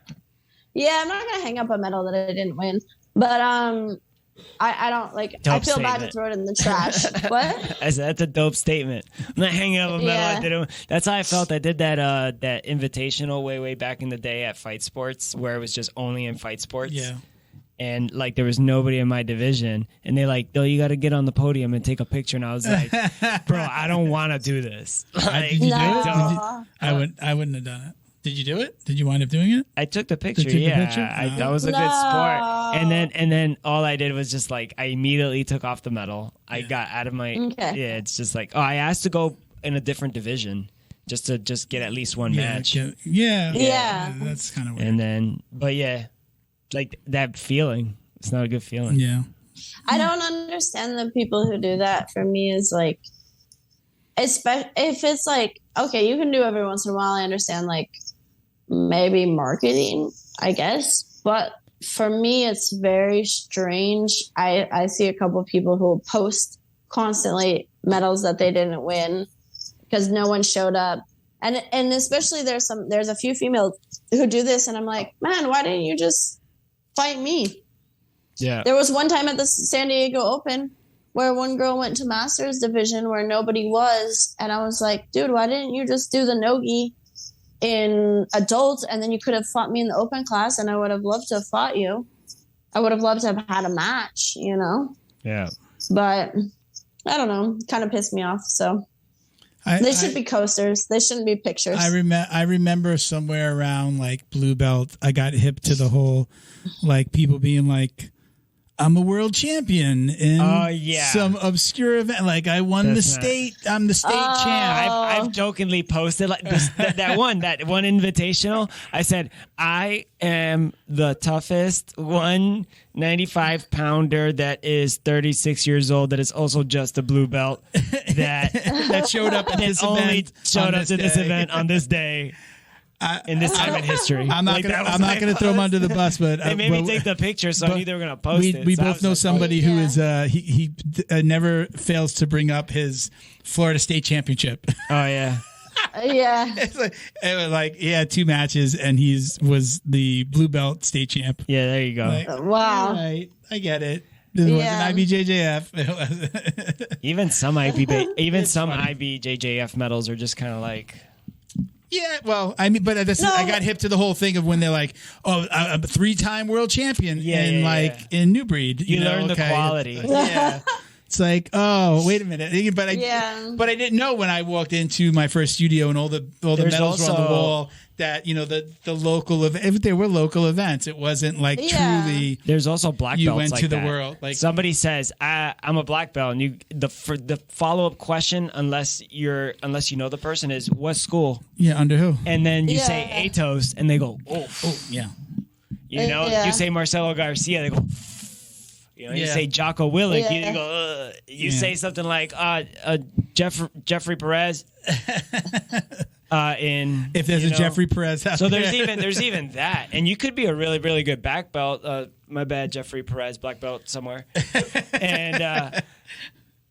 to hang up a medal that I didn't win. But I don't like. Dope I feel statement. bad to throw it in the trash. What? I said that's a dope statement. I'm not hanging up a medal. I didn't. That's how I felt. I did that invitational way back in the day at Fight Sports, where it was just only in Fight Sports. Yeah. And like there was nobody in my division, and they like, "Oh, you got to get on the podium and take a picture." And I was like, "Bro, I don't want to do this." Like, did you do it? I wouldn't have done it. Did you do it? Did you wind up doing it? I took the picture. That was a good sport. And then all I did was just like I immediately took off the medal. I got out of my it's just like I asked to go in a different division just to get at least one match. Yeah. That's kind of weird. And then, but yeah, like that feeling. It's not a good feeling. Yeah. I don't understand the people who do that. For me, is like, especially if it's like, okay, you can do every once in a while. I understand, like, maybe marketing, I guess. But for me, it's very strange. I see a couple of people who post constantly medals that they didn't win because no one showed up. And especially there's a few females who do this, and I'm like, man, why didn't you just fight me? Yeah. There was one time at the San Diego Open where one girl went to Masters division where nobody was, and I was like, dude, why didn't you just do the Nogi in adult, and then you could have fought me in the open class, and I would have loved to have fought you. I would have loved to have had a match, you know? Yeah. But I don't know, kind of pissed me off, so. They should be coasters. They shouldn't be pictures. I remember somewhere around like blue belt, I got hip to the whole like people being like, I'm a world champion in some obscure event. Like I won the state. I'm the state champ. I've jokingly posted like that one invitational. I said, I am the toughest 195 pounder that is 36 years old. That is also just a blue belt that showed up at this event. Showed up to this event on this day. In this time in history, I'm not gonna throw him under the bus, but they made me take the picture, so I knew they were gonna post it. We both know somebody who is he never fails to bring up his Florida State championship. Oh yeah, yeah. It was like he had 2 matches, and was the blue belt state champ. Yeah, there you go. Like, wow, right, I get it. This wasn't IBJJF. Even some IBJJF medals are just kind of like. Yeah, well, I mean, but I got hip to the whole thing of when they're like, "Oh, I'm a 3-time world champion," in New Breed. You learn the quality. Yeah, it's like, oh, wait a minute, but I didn't know when I walked into my first studio and all the medals were on the wall that the local if there were local events, it wasn't like truly. There's also black belts. You went like to the that. world. Like somebody says, I'm a black belt, and the follow up question, unless you know the person, is what school? Yeah, under who? And then you say ATOS, and they go, oh yeah. You say Marcelo Garcia, they go. You say Jocko Willink, you go. You say something like Jeffrey Perez. If there's a Jeffrey Perez out so there. there's even that, and you could be a really really good black belt. My bad, Jeffrey Perez, black belt somewhere. And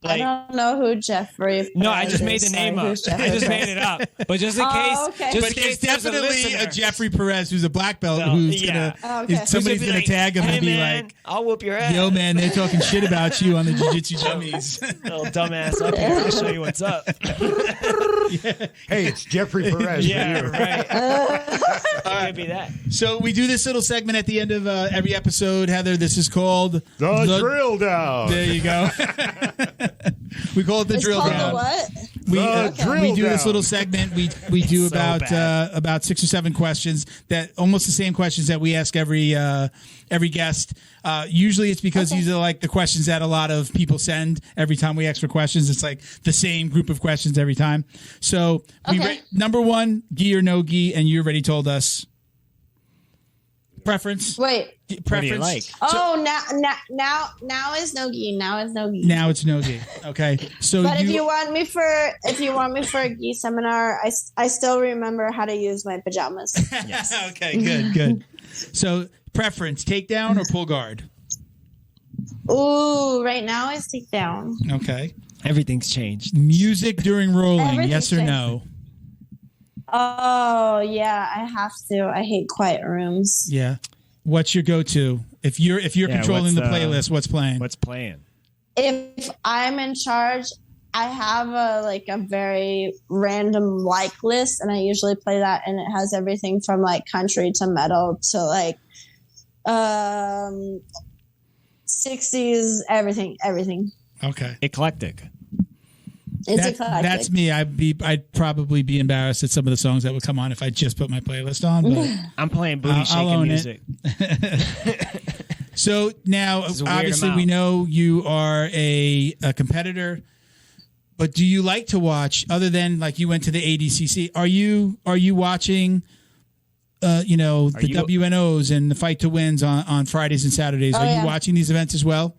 I don't know who Jeffrey. No, I just made the name up. I just made it up, but just in case. Okay. But there's definitely a Jeffrey Perez who's a black belt who's gonna. Somebody's gonna tag him and be like, "I'll whoop your ass." Yo, man, they're talking shit about you on the jiu-jitsu dummies. Little dumbass up here. I'll show you what's up. Hey, it's Jeffrey Perez. Yeah, right. Could be that. So we do this little segment at the end of every episode, Heather. This is called the drill down. There you go. We call it the drill down. The what? We do this little segment. We do about 6 or 7 questions that almost the same questions that we ask every guest. Usually it's because these are like the questions that a lot of people send every time we ask for questions. It's like the same group of questions every time. So number 1, gi or no gi, and you already told us. Preference. Wait. Preference. What do you like? Now is no-gi. Now it's no-gi. Okay. So but if you want me for a gi seminar, I still remember how to use my pajamas. Yes. Okay, good. So preference, takedown or pull guard? Ooh, right now is takedown. Okay. Everything's changed. Music during rolling, yes or no? Oh yeah, I have to. I hate quiet rooms. Yeah. What's your go-to? If you're controlling the playlist, what's playing? What's playing? If I'm in charge, I have a very random list, and I usually play that, and it has everything from like country to metal to like 60s, everything. Okay. Eclectic. Eclectic. That's me. I'd probably be embarrassed at some of the songs that would come on if I just put my playlist on. But I'm playing booty shaking music. So now, obviously, we know you are a competitor. But do you like to watch, other than like you went to the ADCC? Are you watching? The WNOs and the Fight to Wins on Fridays and Saturdays. Are you watching these events as well?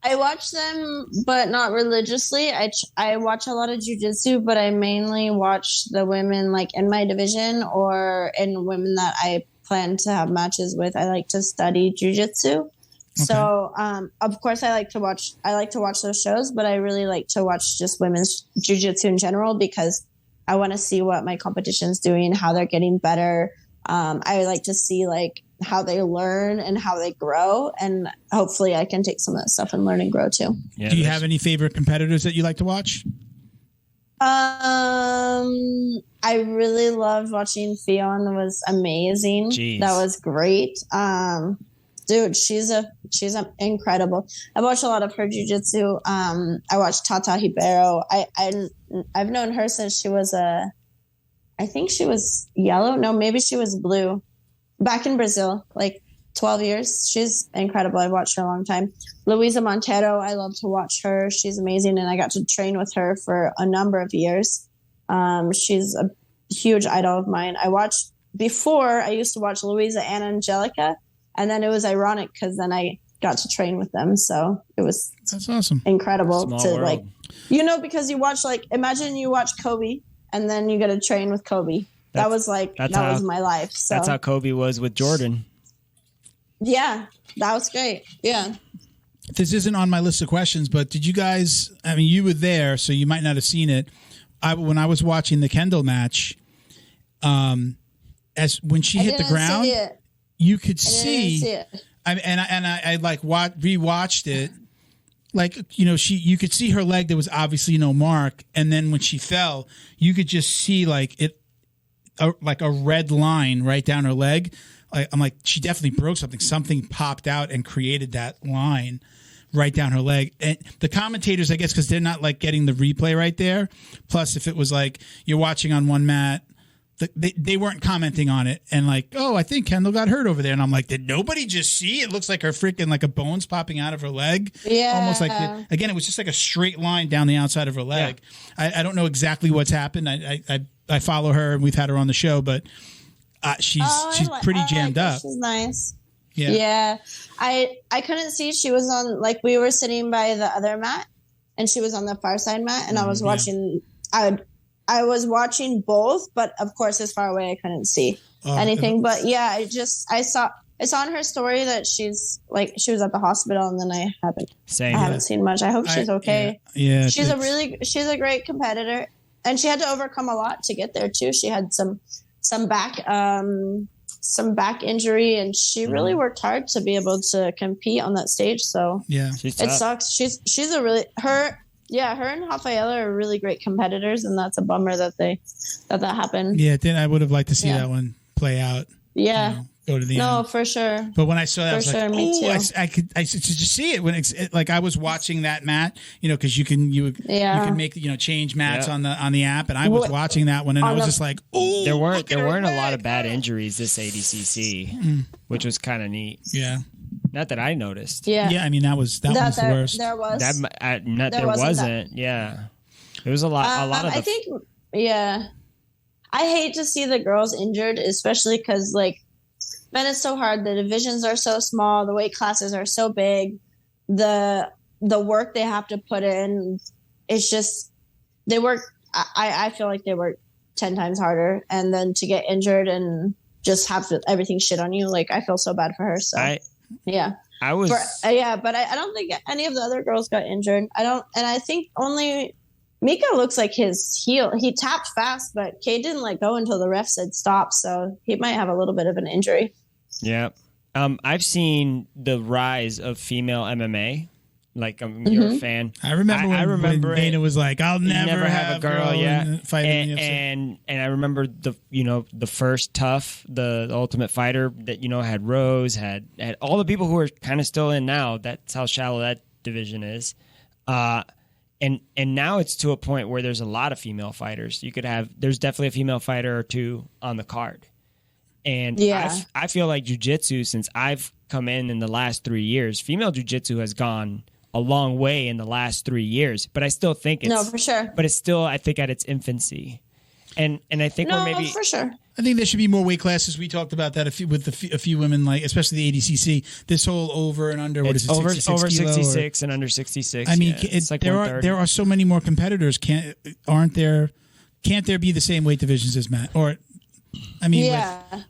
I watch them, but not religiously. I watch a lot of jiu-jitsu, but I mainly watch the women like in my division or in women that I plan to have matches with. I like to study jiu-jitsu. Okay. So, of course, I like to watch those shows, but I really like to watch just women's jiu-jitsu in general because I want to see what my competition's doing, how they're getting better. I like to see like how they learn and how they grow, and hopefully I can take some of that stuff and learn and grow too. Yeah, do you have any favorite competitors that you like to watch? I really loved watching Fionn. It was amazing. Jeez. That was great. Dude, she's incredible. I watched a lot of her jiu-jitsu. I watched Tata Ribeiro. I've known her since she was I think she was yellow. No, maybe she was blue. Back in Brazil, like 12 years. She's incredible. I've watched her a long time. Luisa Montero, I love to watch her. She's amazing, and I got to train with her for a number of years. She's a huge idol of mine. I used to watch Luisa and Angelica, and then it was ironic because then I got to train with them. So that's awesome. Incredible Small to world. Because you watch imagine you watch Kobe and then you get to train with Kobe. That was my life. So that's how Kobe was with Jordan. Yeah, that was great. Yeah. This isn't on my list of questions, but did you guys, you were there, so you might not have seen it. When I was watching the Kendall match, when she hit the ground, you could see, I rewatched it. You could see her leg. There was obviously no mark. And then when she fell, you could just see a red line right down her leg. I'm like, she definitely broke something. Something popped out and created that line right down her leg. And the commentators, I guess, because they're not getting the replay right there. Plus, if it was you're watching on one mat, they weren't commenting on it. And I think Kendall got hurt over there. And I'm like, did nobody just see? It looks like her freaking a bone's popping out of her leg. Yeah. Almost again, it was just a straight line down the outside of her leg. Yeah. I don't know exactly what's happened. I follow her and we've had her on the show, but she's pretty jammed up. She's nice. Yeah. Yeah. I couldn't see. She was on, we were sitting by the other mat and she was on the far side mat and I was watching, I was watching both, but of course, as far away, I couldn't see anything. But yeah, I saw on her story that she was at the hospital, and then I haven't seen much. I hope she's okay. Yeah, she's a great competitor, and she had to overcome a lot to get there too. She had some back injury, and she really worked hard to be able to compete on that stage. So yeah, it sucks. She's a really her and Rafaela are really great competitors, and that's a bummer that that happened. Yeah, then I would have liked to see that one play out. Yeah. Go to the end. No, for sure. But when I saw that, I was me too. I could just see it when I was watching that mat, because you can make change mats on the app, and I was watching that one, and I was just like, oh, there weren't a lot of bad injuries this ADCC, which was kind of neat. Yeah. Not that I noticed. Yeah. Yeah, that was the worst. There was. There wasn't. Yeah. There was a lot of I think, yeah. I hate to see the girls injured, especially because, men, it's so hard. The divisions are so small. The weight classes are so big. The work they have to put in, it's just, they work, I feel like they work 10 times harder. And then to get injured and just have everything shit on you, I feel so bad for her. So, yeah. I was... but I don't think any of the other girls got injured. I think only... Mika looks like his heel. He tapped fast, but Kay didn't let go until the ref said stop. So he might have a little bit of an injury. Yeah. I've seen the rise of female MMA. You're a fan. I remember when Dana was like, I'll never have a girl fighting and I remember the first Tough, the Ultimate Fighter that, had Rose, had all the people who are kind of still in now. That's how shallow that division is. And now it's to a point where there's a lot of female fighters. There's definitely a female fighter or two on the card. And I feel like jiu-jitsu, since I've come in the last 3 years, female jiu-jitsu has gone a long way in the last 3 years. But I still think it's... No, for sure. But it's still, I think, at its infancy. And I think we're maybe for sure. I think there should be more weight classes. We talked about that with a few women, like especially the ADCC. This whole over and under, what is it, over 66 and under 66. I mean, it's like there are so many more competitors. Can't there be the same weight divisions as Matt? Or I mean,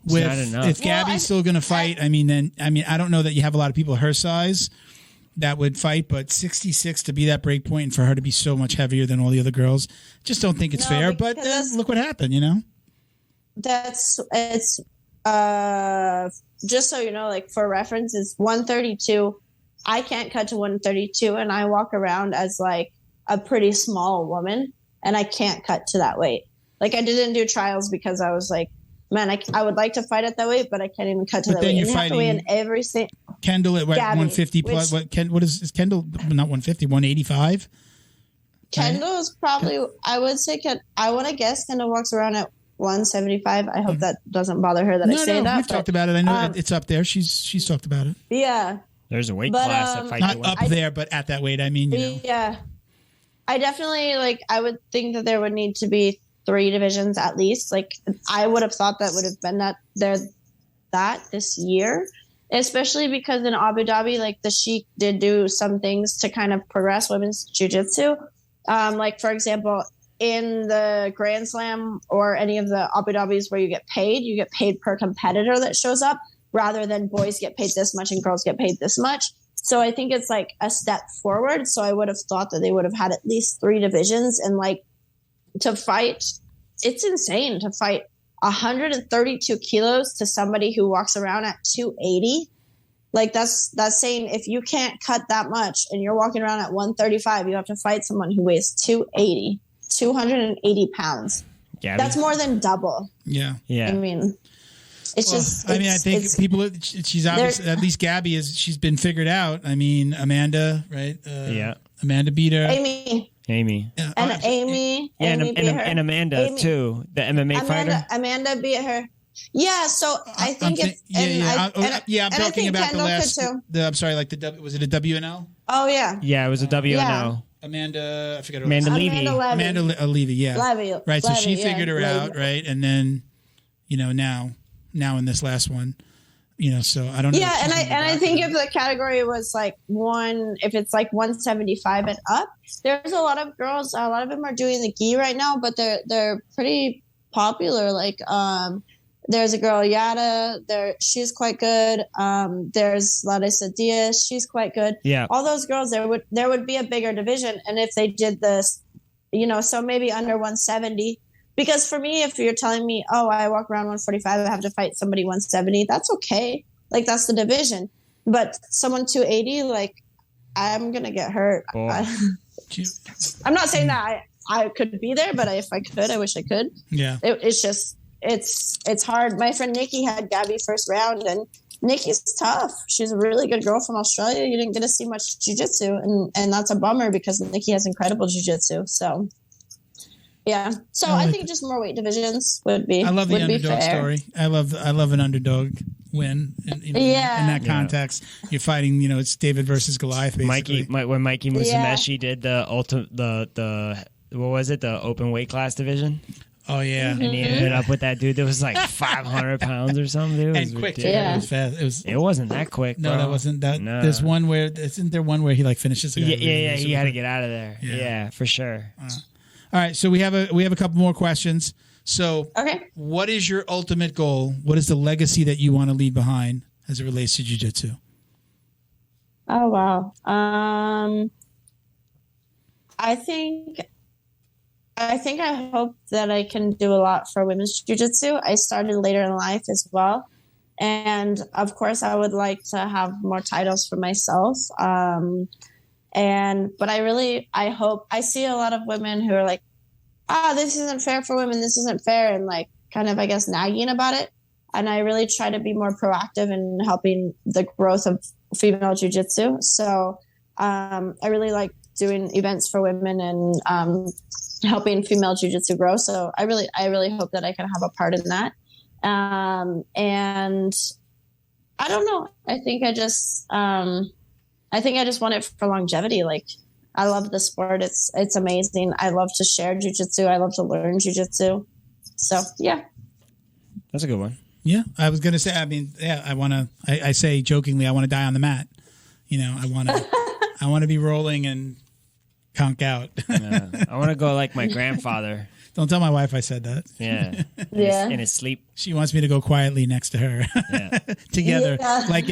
if Gabby's still going to fight, I don't know that you have a lot of people her size that would fight, but 66 to be that break point and for her to be so much heavier than all the other girls, just don't think it's fair. But look what happened, It's just so you know, like for reference, is 132. I can't cut to 132, and I walk around as like a pretty small woman, and I can't cut to that weight. Like I didn't do trials because I was like, man, I would like to fight at that weight, but I can't even cut to that weight. You have to weigh in every single. Kendall at 150 plus. What is Kendall? Not 150, 185. Kendall is probably. I would say. I want to guess Kendall walks around at 175. I hope that doesn't bother her that I say that. We've talked about it. I know it's up there. She's talked about it. Yeah. There's a weight class that fights not up there, but at that weight. I mean, yeah. I definitely I would think that there would need to be 3 divisions at least. Like I would have thought that would have been that this year, especially because in Abu Dhabi, like the Sheikh did do some things to kind of progress women's jiu-jitsu. Like for example, in the Grand Slam or any of the Abu Dhabis where you get paid per competitor that shows up, rather than boys get paid this much and girls get paid this much. So I think it's like a step forward. So I would have thought that they would have had at least 3 divisions, and like to fight, it's insane to fight 132 kilos to somebody who walks around at 280. Like that's saying if you can't cut that much and you're walking around at 135, you have to fight someone who weighs 280 pounds. Gabby. That's more than double. Yeah. I mean, I think people. She's obviously, at least Gabby she's been figured out. I mean, Amanda, right? Amanda beat her. Amy. Amy. And Amy. Yeah, Amy beat her. and Amanda too, the MMA fighter. Amanda beat her. Yeah, so I think I'm talking about the last. I'm sorry, like was it a WNL? Oh yeah. Yeah, it was a WNL. Yeah. I forget her. Amanda Levy. Amanda Levy, yeah. Levy, right, so she figured her out, right? And then, now in this last one, so I don't know. Yeah, and I think if the category was like if it's like 175 and up, there's a lot of girls, a lot of them are doing the gi right now, but they're pretty popular. Like there's a girl Yada, she's quite good. There's Larissa Diaz, she's quite good. Yeah. All those girls, there would be a bigger division, and if they did this, so maybe under 170. Because for me, if you're telling me, oh, I walk around 145, I have to fight somebody 170, that's okay. Like that's the division. But someone 280, like I'm gonna get hurt. I'm not saying that I could be there, but if I could, I wish I could. Yeah. It's just it's hard. My friend Nikki had Gabby first round, and Nikki's tough. She's a really good girl from Australia. You didn't get to see much jiu-jitsu, and that's a bummer because Nikki has incredible jiu-jitsu. So. Yeah, so I think just more weight divisions would be. I love the underdog story. I love an underdog win. In that context, you're fighting. It's David versus Goliath. Basically. When Mikey Musumeci did the what was it? The open weight class division. Oh yeah, and he ended up with that dude that was like 500 pounds or something. Dude. And quick, yeah. It was fast. It wasn't that quick. No, bro. that wasn't that. No. There's one where isn't there one where he like finishes? Yeah. He had to get out of there. Yeah, for sure. All right, so we have a couple more questions. So, what is your ultimate goal? What is the legacy that you want to leave behind as it relates to jiu-jitsu? Oh wow, I think I hope that I can do a lot for women's jiu-jitsu. I started later in life as well, and of course, I would like to have more titles for myself. But I hope I see a lot of women who are like, this isn't fair for women. This isn't fair. And like kind of, I guess, nagging about it. And I really try to be more proactive in helping the growth of female jiu-jitsu. So I really like doing events for women and helping female jiu-jitsu grow. So I really hope that I can have a part in that. And I don't know. I think I just want it for longevity. Like I love the sport. It's amazing. I love to share jiu-jitsu. I love to learn jiu-jitsu. So yeah. That's a good one. Yeah, I was gonna say. I mean, yeah, I say jokingly, I want to die on the mat. You know, I want to be rolling and conk out. I want to go like my grandfather. Don't tell my wife I said that. Yeah. In his sleep. She wants me to go quietly next to her. Yeah. Together. Yeah. Like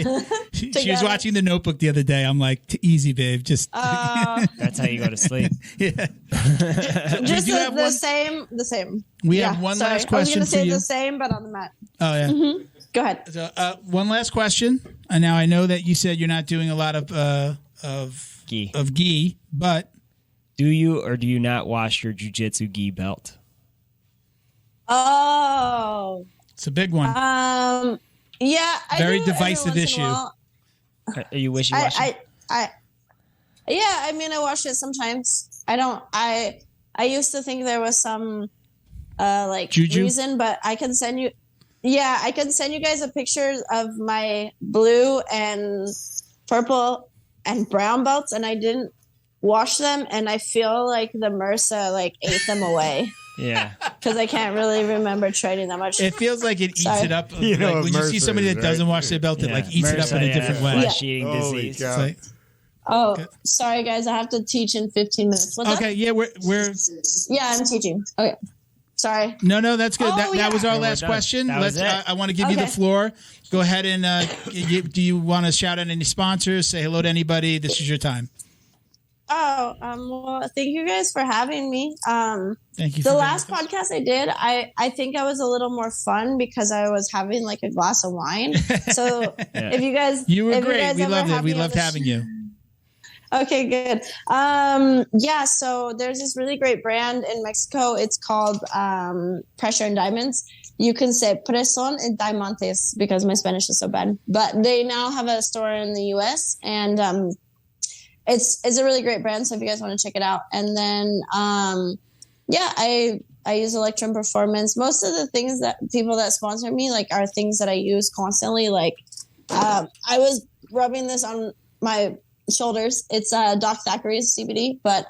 she was watching The Notebook the other day. I'm like, easy, babe. Just that's how you go to sleep. Yeah. Just the same. We have one last question. I was going to say the same, but on the mat. Oh yeah. Mm-hmm. Go ahead. So, one last question. And now I know that you said you're not doing a lot of gi, but do you or do you not wash your jiu-jitsu gi belt? Oh, it's a big one. Yeah, very divisive issue. Are you wishy-washy? Yeah, I mean, I wash it sometimes. I don't. I used to think there was some reason, but I can send you. Yeah, I can send you guys a picture of my blue and purple and brown belts, and I didn't wash them, and I feel like the MRSA ate them away. Yeah, because I can't really remember trading that much. It feels like it eats it up. When you see somebody that doesn't wash their belt, it eats it up in a different way. Flesh-eating disease. Sorry guys, I have to teach in 15 minutes. What's okay, up? Yeah, we're yeah, I'm teaching. Okay. Sorry. No, that's good. That was our last question. I want to give you the floor. Go ahead and do you want to shout out any sponsors? Say hello to anybody. This is your time. Oh, well, thank you guys for having me. Thank you. The last podcast I did, I think I was a little more fun because I was having like a glass of wine. So if you guys, you were great. We loved it. We loved having you. Okay, good. So there's this really great brand in Mexico. It's called Pressure and Diamonds. You can say Presión y Diamantes because my Spanish is so bad. But they now have a store in the U.S. and it's a really great brand. So if you guys want to check it out, and then I use Electrum Performance. Most of the things that people that sponsor me are things that I use constantly. I was rubbing this on my shoulders. It's Doc Thackeray's CBD, but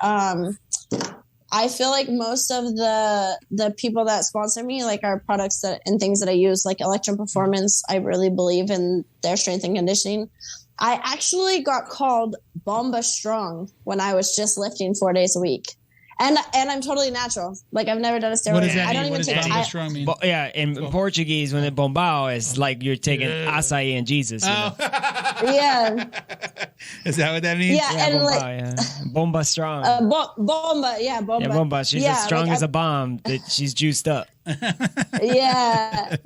I feel like most of the people that sponsor me are products and things that I use, like Electrum Performance. I really believe in their strength and conditioning. I actually got called Bomba Strong when I was just lifting 4 days a week. And I'm totally natural. I've never done a steroid. What does that I don't mean? even take Bomba Strong mean? In Portuguese, when it bombao is like you're taking acai and Jesus. Yeah. Is that what that means? Yeah, Bomba Strong. Bomba. Yeah, bomba. She's as strong as a bomb. That she's juiced up. Yeah.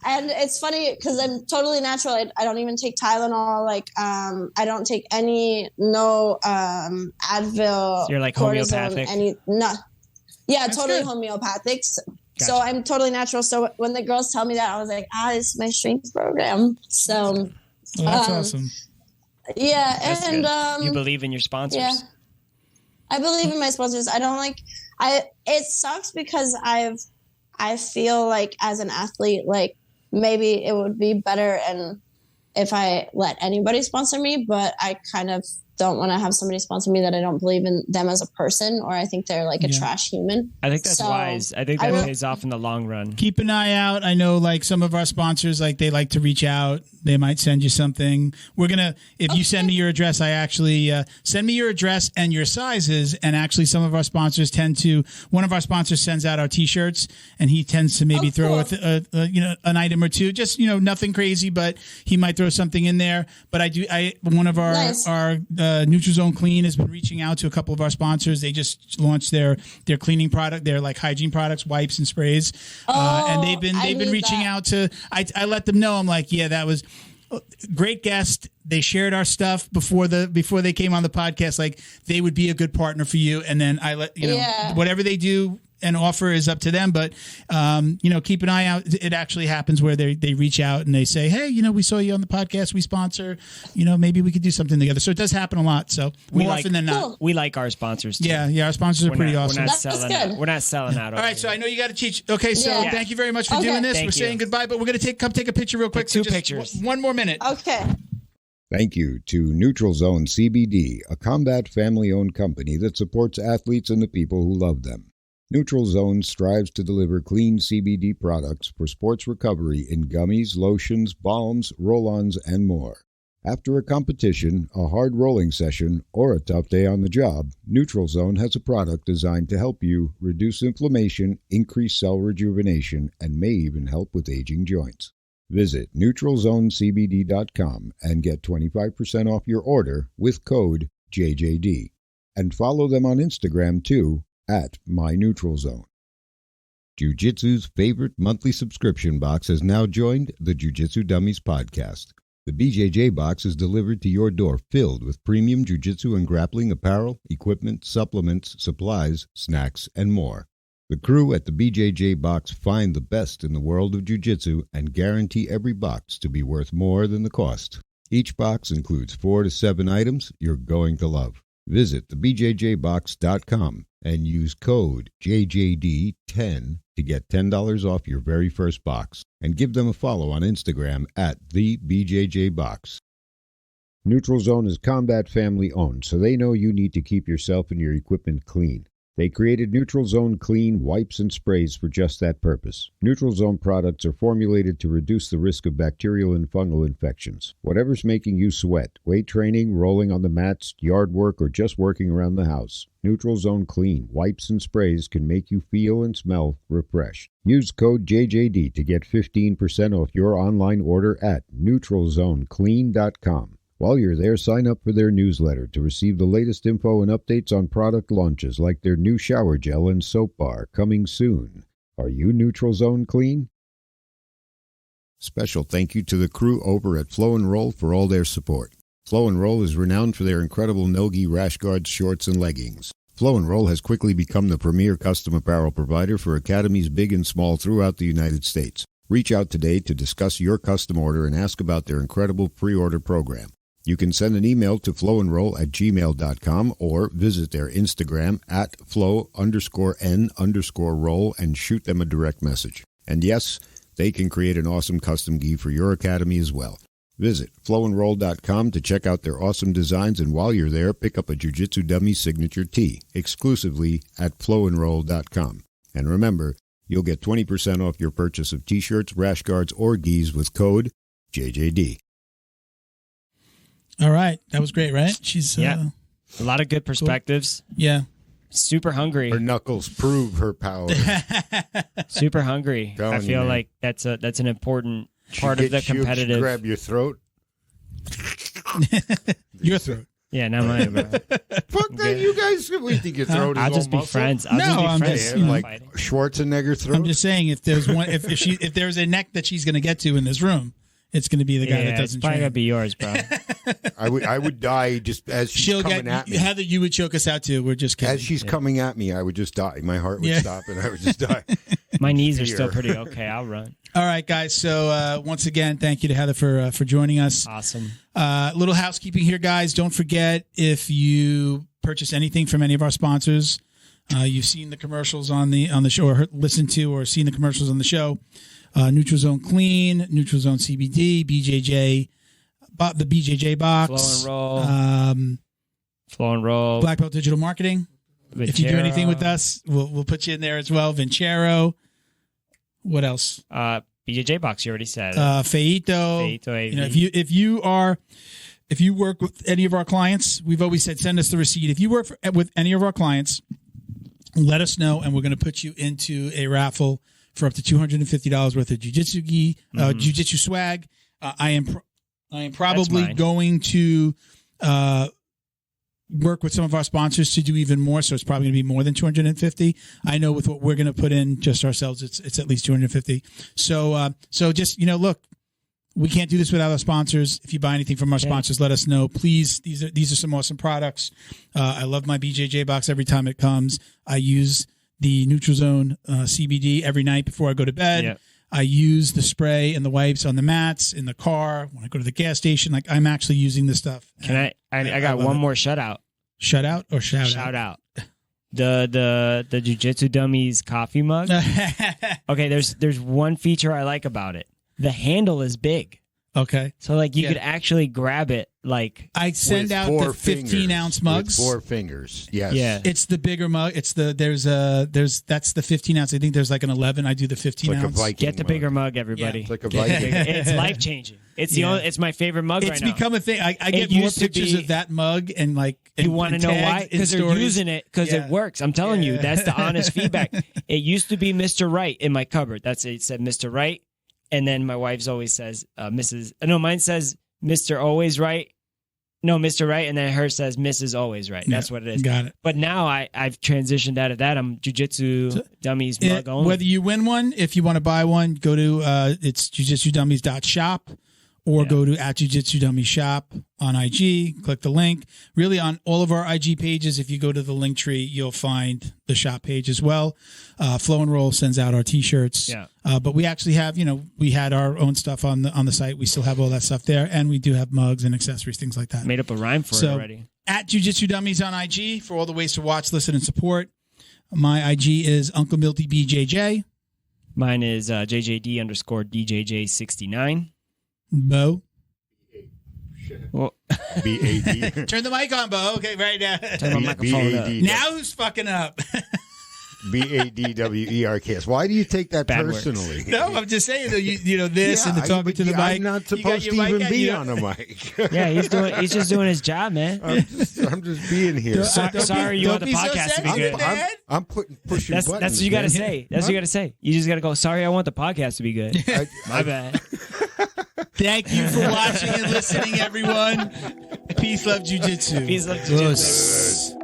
And it's funny because I'm totally natural. I don't even take Tylenol. I don't take Advil. So you're like homeopathic? Totally homeopathic. Gotcha. So I'm totally natural. So when the girls tell me that, I was like, this is my strength program. So that's awesome. Yeah. That's and you believe in your sponsors? Yeah. I believe in my sponsors. I don't it sucks because I feel like as an athlete, maybe it would be better and if I let anybody sponsor me, but I kind of don't want to have somebody sponsor me that I don't believe in them as a person, or I think they're a trash human. I think that's wise. I think that pays off in the long run. Keep an eye out. I know some of our sponsors, they like to reach out. They might send you something. We're going to, if you send me your address, I actually send me your address and your sizes. And actually some of our sponsors one of our sponsors sends out our t-shirts and he tends to maybe throw an item or two, just, nothing crazy, but he might throw something in there. But one of our NutriZone Clean has been reaching out to a couple of our sponsors. They just launched their cleaning product, their hygiene products, wipes and sprays. And they've been reaching out to, I let them know. I'm like, yeah, that was great guest. They shared our stuff before they came on the podcast. They would be a good partner for you. And then I let, whatever they do and offer is up to them. But, keep an eye out. It actually happens where they reach out and they say, hey, we saw you on the podcast. We sponsor, maybe we could do something together. So it does happen a lot. So more often than not. We like our sponsors too. Yeah. Our sponsors are pretty awesome. We're not selling out. All right. So I know you got to teach. Okay. So thank you very much for doing this. We're saying goodbye, but we're going to come take a picture real quick. Two pictures. One more minute. Okay. Thank you to Neutral Zone CBD, a combat family-owned company that supports athletes and the people who love them. Neutral Zone strives to deliver clean CBD products for sports recovery in gummies, lotions, balms, roll-ons, and more. After a competition, a hard rolling session, or a tough day on the job, Neutral Zone has a product designed to help you reduce inflammation, increase cell rejuvenation, and may even help with aging joints. Visit NeutralZoneCBD.com and get 25% off your order with code JJD. And follow them on Instagram too, at MyNeutralZone. Jiu-Jitsu's favorite monthly subscription box has now joined the Jiu-Jitsu Dummies podcast. The BJJ box is delivered to your door filled with premium jiu-jitsu and grappling apparel, equipment, supplements, supplies, snacks, and more. The crew at the BJJ box find the best in the world of jiu-jitsu and guarantee every box to be worth more than the cost. Each box includes 4 to 7 items you're going to love. Visit thebjjbox.com and use code JJD10 to get $10 off your very first box. And give them a follow on Instagram at thebjjbox. Neutral Zone is combat family owned, so they know you need to keep yourself and your equipment clean. They created Neutral Zone Clean wipes and sprays for just that purpose. Neutral Zone products are formulated to reduce the risk of bacterial and fungal infections. Whatever's making you sweat, weight training, rolling on the mats, yard work, or just working around the house, Neutral Zone Clean wipes and sprays can make you feel and smell refreshed. Use code JJD to get 15% off your online order at NeutralZoneClean.com. While you're there, sign up for their newsletter to receive the latest info and updates on product launches like their new shower gel and soap bar coming soon. Are you Neutral Zone Clean? Special thank you to the crew over at Flow and Roll for all their support. Flow and Roll is renowned for their incredible Nogi rash guards, shorts, and leggings. Flow and Roll has quickly become the premier custom apparel provider for academies big and small throughout the United States. Reach out today to discuss your custom order and ask about their incredible pre-order program. You can send an email to flowandroll@gmail.com or visit their Instagram at flow_n_roll and shoot them a direct message. And yes, they can create an awesome custom gi for your academy as well. Visit flowandroll.com to check out their awesome designs, and while you're there, pick up a Jiu-Jitsu Dummy signature tee exclusively at flowandroll.com. And remember, you'll get 20% off your purchase of t-shirts, rash guards, or gis with code JJD. All right. That was great, right? She's a lot of good perspectives. Cool. Yeah. Super hungry. Her knuckles prove her power. Super hungry. I feel like that's an important part of the competitive. Grab your throat. Your throat. Yeah, not mine. Fuck that, you guys. We think your throat is I'll just be muscle. friends. I'm just like Schwarzenegger throat. I'm just saying, if there's one, if there's a neck that she's going to get to in this room, it's going to be the guy that doesn't. It's probably going to be yours, bro. I would die just as she's coming at me. Heather, you would choke us out too. We're just kidding. As she's coming at me, I would just die. My heart would stop, and I would just die. My knees are still pretty okay. I'll run. All right, guys. So once again, thank you to Heather for joining us. Awesome. Little housekeeping here, guys. Don't forget, if you purchase anything from any of our sponsors, you've seen the commercials on the show, or listened to or seen the commercials on the show. Neutral Zone Clean, Neutral Zone CBD, BJJ, the BJJ box, Flow and Roll, Black Belt Digital Marketing. Vincero. If you do anything with us, we'll put you in there as well. Vincero. What else? BJJ box. You already said. Feito. You know, if you work with any of our clients, we've always said send us the receipt. If you work with any of our clients, let us know, and we're going to put you into a raffle for up to $250 worth of jiu-jitsu gi, jiu-jitsu swag. I am probably going to work with some of our sponsors to do even more, so it's probably going to be more than $250. I know with what we're going to put in just ourselves, it's at least $250. So just, look, we can't do this without our sponsors. If you buy anything from our sponsors, let us know, please. These are some awesome products. I love my BJJ box every time it comes. I use the Neutral Zone CBD every night before I go to bed. Yep. I use the spray and the wipes on the mats, in the car, when I go to the gas station. Like, I'm actually using this stuff. Can I got one more shout out. Shout out or shout out? Shout out. The Jiu-Jitsu Dummies coffee mug. Okay, there's one feature I like about it. The handle is big. Okay. So like you could actually grab it. Like I send out the 15-ounce mugs. With 4 fingers. Yes. Yeah. It's the bigger mug. It's the that's the 15-ounce. I think there's like an 11. I do the 15-ounce. Like get the bigger mug, everybody. It's like a Viking. It's life changing. It's the only. It's my favorite mug right now. It's become a thing. I get more pictures of that mug and like. You want to know why? Because they're using it because it works. I'm telling you, that's the honest feedback. It used to be Mr. Right in my cupboard. That's it. It said Mr. Right, and then my wife's always says Mrs. No, mine says Mr. Always Right. No, Mr. Right, and then hers says Mrs. Always Right. That's what it is. Got it. But now I've transitioned out of that. I'm jiu-jitsu dummies mug only. Whether you win one, if you want to buy one, go to it's jiu-jitsudummies.shop. Or go to @jiu-jitsu-dummy-shop on IG, click the link. Really, on all of our IG pages, if you go to the link tree, you'll find the shop page as well. Flow and Roll sends out our T-shirts. Yeah. But we actually have, we had our own stuff on the site. We still have all that stuff there. And we do have mugs and accessories, things like that. Made up a rhyme for it already. @Jiu-Jitsu-Dummies on IG for all the ways to watch, listen, and support. My IG is Uncle Milty BJJ. Mine is JJD_DJJ69. Bo. Well, BAD. Turn the mic on, Bo. Okay, right now. Turn my microphone up. Now who's fucking up? BADWERKS. Why do you take that personally? No, I'm just saying that you know this and the talking to the mic. I'm not supposed to even be on a mic. Yeah, he's just doing his job, man. I'm just being here. Sorry, you want the podcast to be good. I'm pushing buttons. That's what you got to say. That's what you got to say. You just got to go. Sorry, I want the podcast to be good. My bad. Thank you for watching and listening, everyone. Peace, love, jiu-jitsu. Peace, love, jiu-jitsu.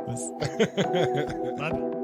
My bad.